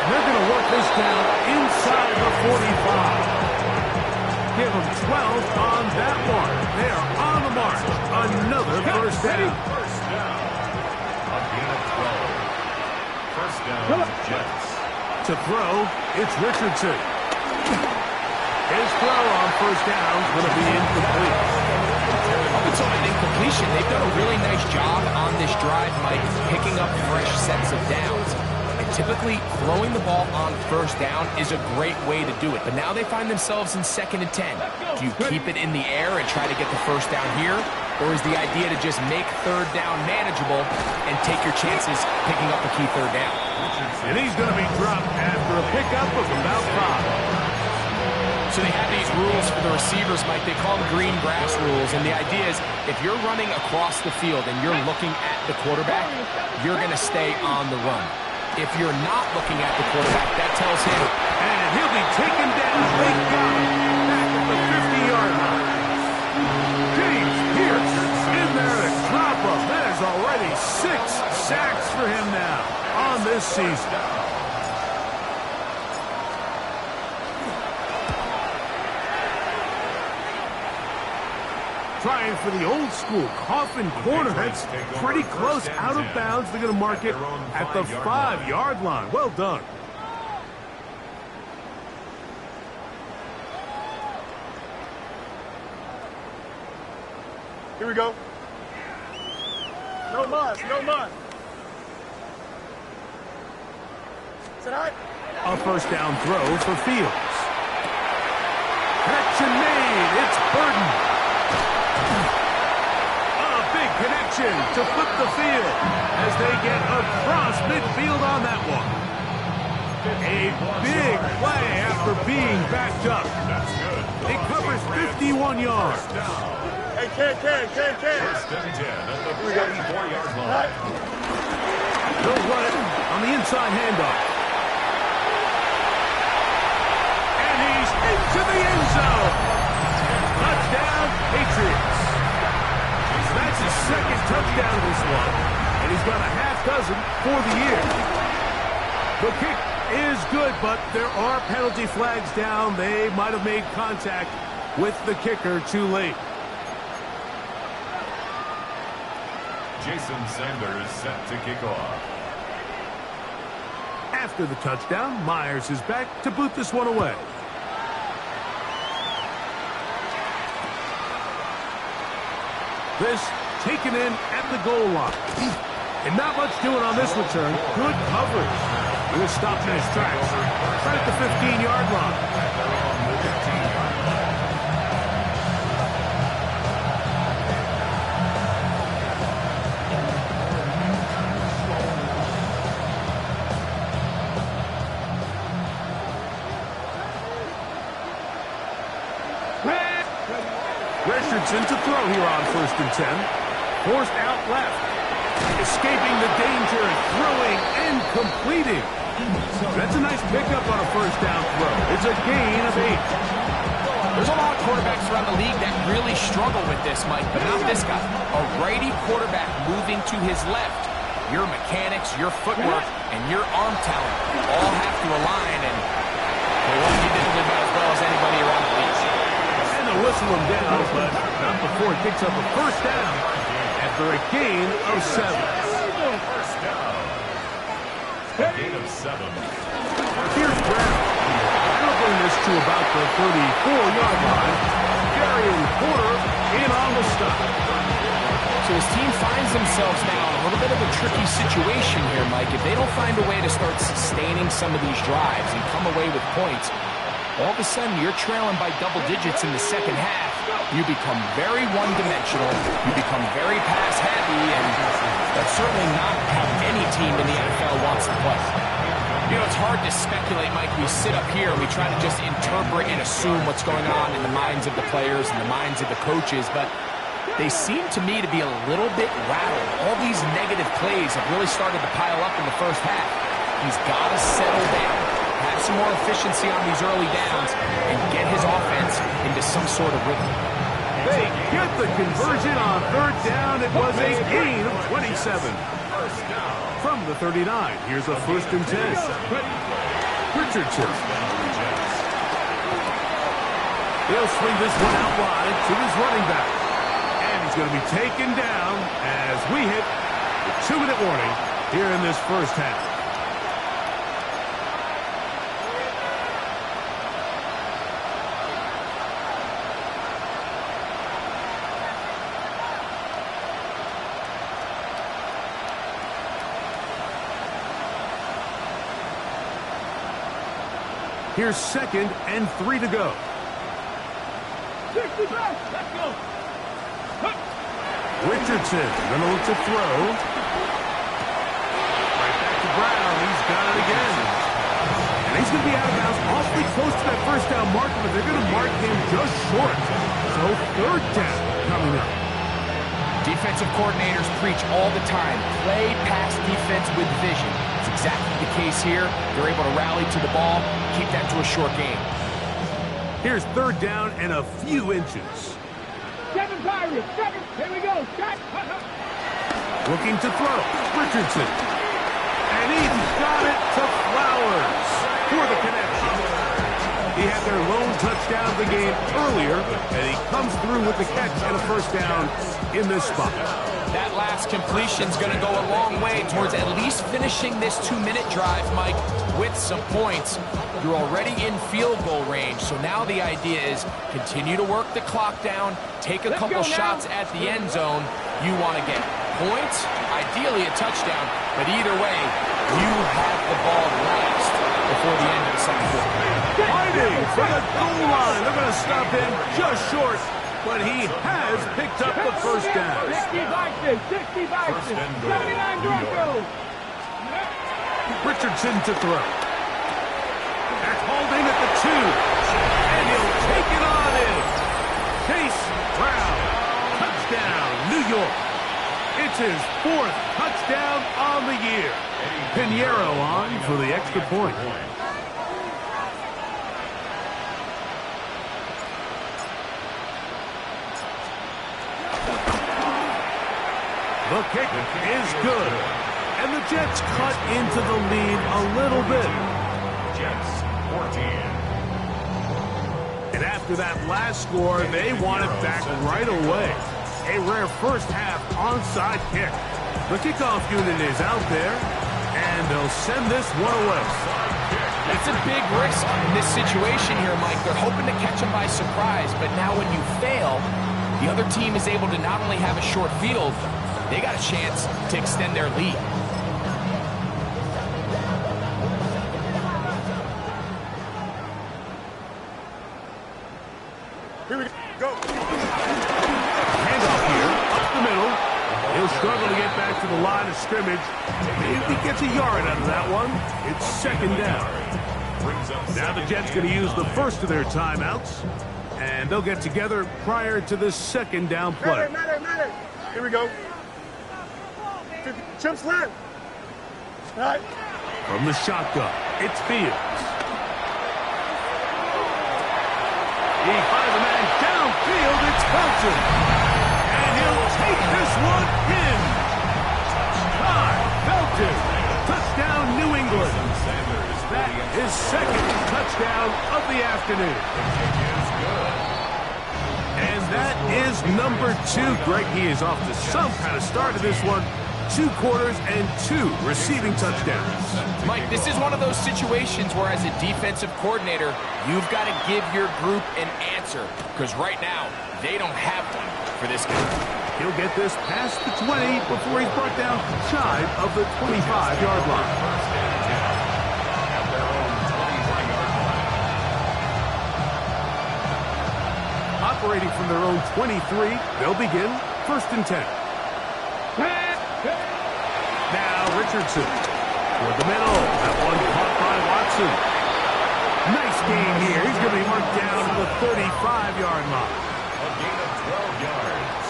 They're going to work this down inside the 45. give them 12 on that one. They are on the march. Another first down. First down. A gain of 12. First down, Jets. To throw, it's Richardson. His throw on first down is going to be incomplete. Up until that incompletion, they've done a really nice job on this drive, Mike, picking up fresh sets of downs. And typically, throwing the ball on first down is a great way to do it. But now they find themselves in 2nd and 10. Do you keep it in the air and try to get the first down here? Or is the idea to just make third down manageable and take your chances picking up a key third down? And he's going to be dropped after a pickup of about 5. So they have these rules for the receivers, Mike. They call them green grass rules. And the idea is if you're running across the field and you're looking at the quarterback, you're going to stay on the run. If you're not looking at the quarterback, that tells him. And he'll be taken down. They got him back at the 50-yard line. James Pierce in there to drop him. That is already 6 sacks for him now on this season. Trying for the old school coffin corner. That's pretty close out of bounds. They're going to mark it at the 5-yard line. Well done. Here we go. No muss, no muss. Tonight. A first down throw for Fields. Connection made. It's Burden. A big connection to flip the field as they get across midfield on that one. A big play after being backed up. That's good. It covers 51 yards. Hey, Ken. First and 10 at the 44-yard line. They'll run it on the inside handoff. And he's into the end zone. Touchdown, Patriots. That's his 2nd touchdown of this one. And he's got a half dozen for the year. The kick is good, but there are penalty flags down. They might have made contact with the kicker too late. Jason Sanders set to kick off. After the touchdown, Myers is back to boot this one away. This taken in at the goal line. And not much doing on this return. Good coverage. He was stopped in his tracks. Right at the 15-yard line. Richardson to throw here on 1st and 10. Forced out left. Escaping the danger and throwing and completing. That's a nice pickup on a first down throw. It's a gain of 8. There's a lot of quarterbacks around the league that really struggle with this, Mike, but not this guy. A righty quarterback moving to his left. Your mechanics, your footwork, and your arm talent all have to align, and he did it about as well as anybody around the league. And they'll whistle him down, but not before it picks up a first down after a gain of 7. First down. A gain of 7. Here's Brown. They'll bring this to about the 34-yard line. Darian Porter in on the stop. So his team finds themselves now in a little bit of a tricky situation here, Mike. If they don't find a way to start sustaining some of these drives and come away with points, all of a sudden you're trailing by double digits in the second half. You become very one-dimensional. You become very pass-happy, and that's certainly not how any team in the NFL wants to play. You know, it's hard to speculate, Mike. We sit up here and we try to just interpret and assume what's going on in the minds of the players and the minds of the coaches, but they seem to me to be a little bit rattled. All these negative plays have really started to pile up in the first half. He's got to settle down, have some more efficiency on these early downs, and get his offense into some sort of rhythm. They get the conversion on 3rd down. It was a gain of 27. From the 39, here's a 1st and 10. Richardson. He'll swing this one out wide to his running back. And he's going to be taken down as we hit the 2-minute warning here in this first half. Here's 2nd and 3 to go. 60 back. Let's go. Richardson going to look to throw. Right back to Brown. He's got it again. And he's going to be out of bounds awfully close to that first down marker, but they're going to mark him just short. So 3rd down coming up. Defensive coordinators preach all the time, play pass defense with vision. It's exactly the case here. They're able to rally to the ball, keep that to a short game. Here's 3rd down and a few inches. 7 Pirates. 7. Here we go. Shot. Looking to throw. Richardson. And he's got it to Flowers for the connection. He had their lone touchdown of the game earlier, and he comes through with the catch and a first down in this spot. That last completion's going to go a long way towards at least finishing this 2-minute drive, Mike, with some points. You're already in field goal range, so now the idea is continue to work the clock down, take a couple shots at the end zone. You want to get points, ideally a touchdown, but either way, you have the ball last before the end of the second quarter. Fighting for the goal line. They're going to stop him just short, but he has picked up the first down. 60 Vikings. 60 Vikings. 79 Broncos. Richardson to throw. That's holding at the 2. And he'll take it on in. Chase Brown. Touchdown, New York. It's his 4th touchdown on the year. Pinheiro on for the extra point. The kick is good. And the Jets cut into the lead a little bit. Jets 14. And after that last score, they want it back right away. A rare first half onside kick. The kickoff unit is out there, and they'll send this one away. It's a big risk in this situation here, Mike. They're hoping to catch them by surprise, but now when you fail, the other team is able to not only have a short field, they got a chance to extend their lead. Here we go. Handoff here, up the middle. He'll struggle to get back to the line of scrimmage. Maybe he gets a yard out of that one. It's 2nd down. Now the Jets going to use the first of their timeouts, and they'll get together prior to this 2nd down play. Matter. Here we go. Chip slant. All right. From the shotgun, it's Fields. He finds a man downfield. It's Felton. And he'll take this one in. Todd Felton. Touchdown, New England. That is 2nd touchdown of the afternoon. And that is number 2. Greg, he is off to some kind of start to this one. 2 quarters and 2 receiving touchdowns. Mike, this is one of those situations where as a defensive coordinator, you've got to give your group an answer, because right now, they don't have one for this guy. He'll get this past the 20 before he's brought down shy of the 25-yard line. Operating from their own 23, they'll begin 1st and 10. Now Richardson toward the middle. That one caught by Watson. Nice game here. He's going to be marked down to the 35-yard line. A gain of 12 yards.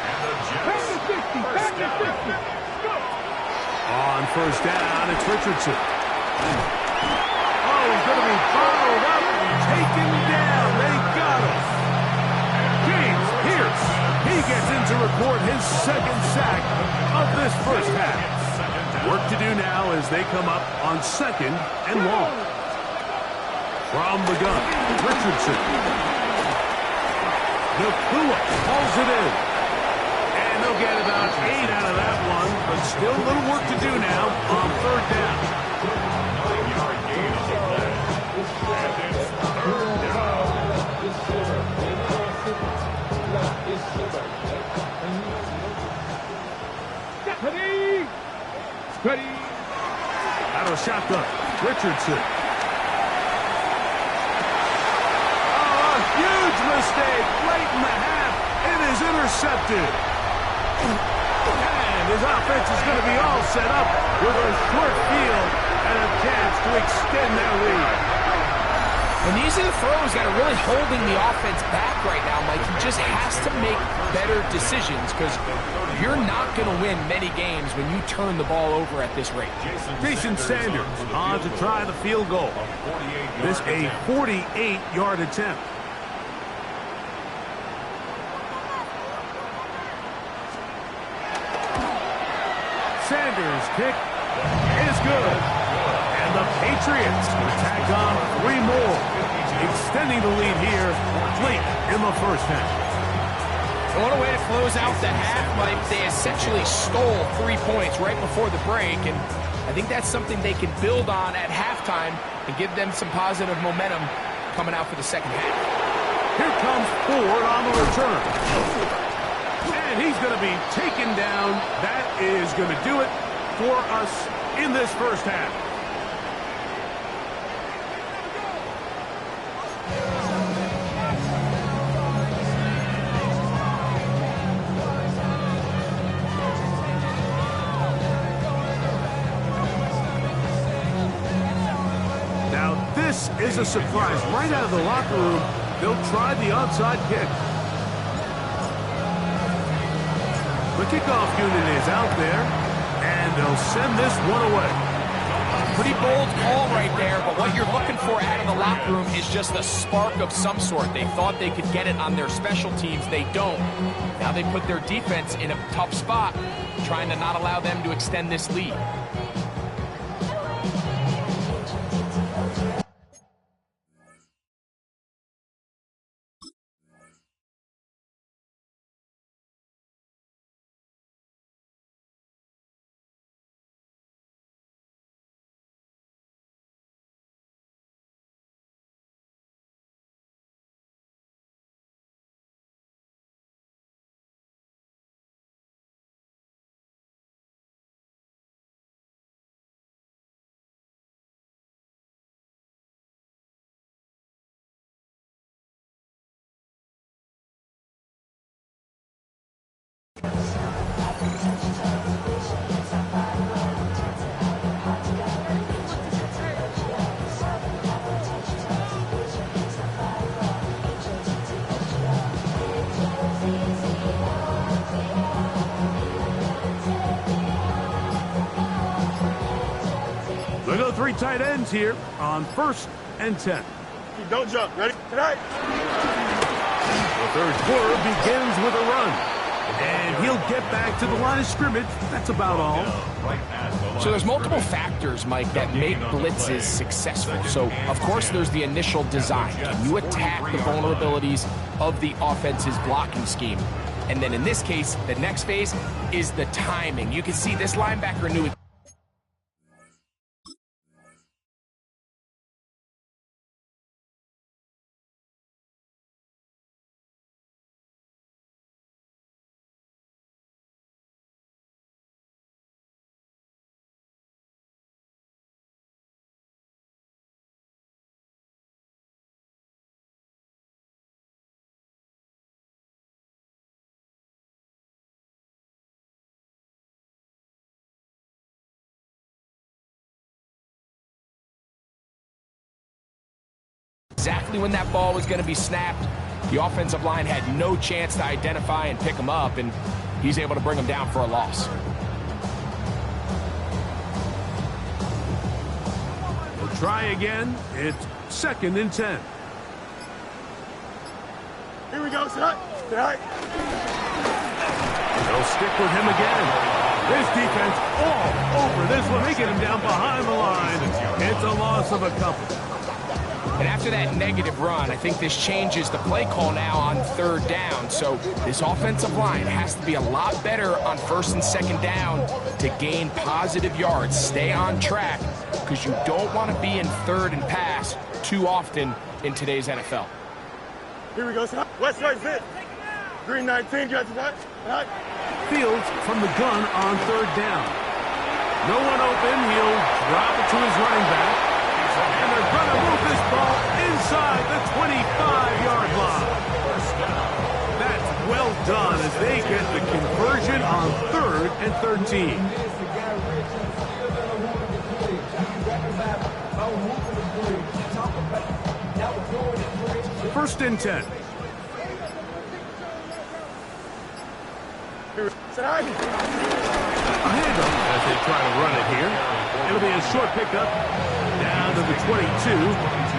And the Jets first down. On 1st down, it's Richardson. Oh, he's going to be followed up and taken down. They got him. James Pierce. He gets in to record his 2nd sack of this first half. Work to do now as they come up on 2nd and long. From the gun, Richardson. Nakua hauls it in. And they'll get about 8 out of that one, but still a little work to do now on third down. 9-yard gain on the play. And it's third down. Steady. Out of shotgun, Richardson. Oh, a huge mistake late in the half. It is intercepted. And his offense is going to be all set up with a short field and a chance to extend their lead. And these are the throws that are really holding the offense back right now, Mike. He just has to make better decisions because you're not going to win many games when you turn the ball over at this rate. Jason Sanders on to try the field goal. This a 48-yard attempt. Sanders' kick is good. And the Patriots tack on 3 more, extending the lead here late in the first half. So what a way to close out the half, Mike. They essentially stole 3 points right before the break, and I think that's something they can build on at halftime and give them some positive momentum coming out for the second half. Here comes Ford on the return. And he's going to be taken down. That is going to do it for us in this first half. Now this is a surprise. Right out of the locker room, they'll try the onside kick. The kickoff unit is out there, and they'll send this one away. Pretty bold call right there, but what you're looking for out of the locker room is just a spark of some sort. They thought they could get it on their special teams. They don't. Now they put their defense in a tough spot, trying to not allow them to extend this lead. They go 3 tight ends here on 1st and 10. Don't jump. Ready? Tonight. The third quarter begins with a run. And he'll get back to the line of scrimmage. That's about all. So there's multiple factors, Mike, that make blitzes successful. So, of course, there's the initial design. Can you attack the vulnerabilities of the offense's blocking scheme? And then in this case, the next phase is the timing. You can see this linebacker knew exactly when that ball was going to be snapped. The offensive line had no chance to identify and pick him up, and he's able to bring him down for a loss. We'll try again. It's 2nd and 10. Here we go, tonight. Tonight. They'll stick with him again. This defense all over this one. They get him down behind the line. It's a loss of a couple. And after that negative run, I think this changes the play call now on third down. So this offensive line has to be a lot better on first and second down to gain positive yards. Stay on track because you don't want to be in third and pass too often in today's NFL. Here we go, son. West side sit. Green 19, got to that. Fields from the gun on third down. No one open. He'll drop it to his running back. And they're going to move this ball inside the 25-yard line. That's well done as they get the conversion on 3rd and 13. First and 10. A handoff as they try to run it here. It'll be a short pickup down to the 22.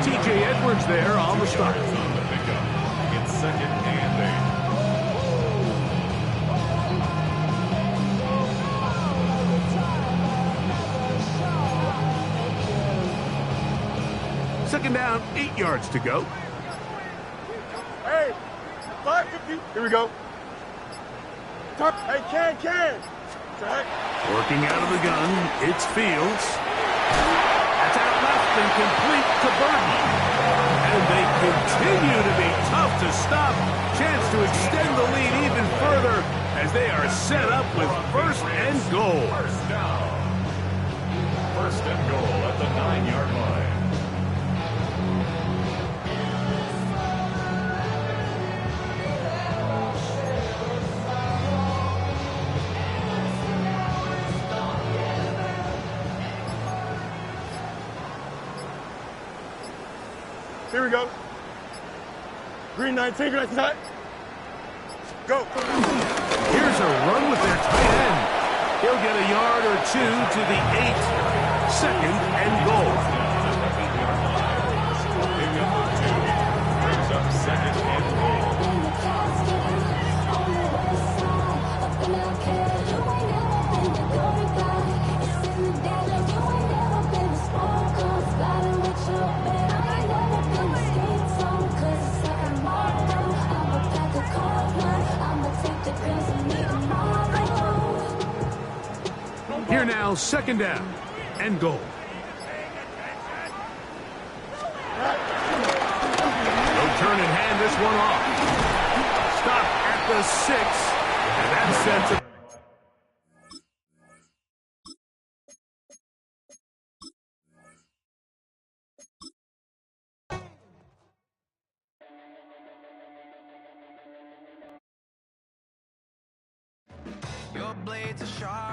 T.J. Edwards there on the start. It's 2nd and 8. Second down, 8 yards to go. Hey, 550. Here we go. Hey, can. Working out of the gun, it's Fields. That's out left and complete to Burton. And they continue to be tough to stop. Chance to extend the lead even further as they are set up with 1st and goal. First down. 1st and goal at the 9-yard line. Here we go. Green 19, got to that. Go. Here's a run with their tight end. He'll get a yard or 2 to the 8. 2nd and goal. Brings up 2nd and goal. Here now, 2nd down and goal. No turn and hand this one off. Stop at the 6, and that sends it. Your blades are sharp.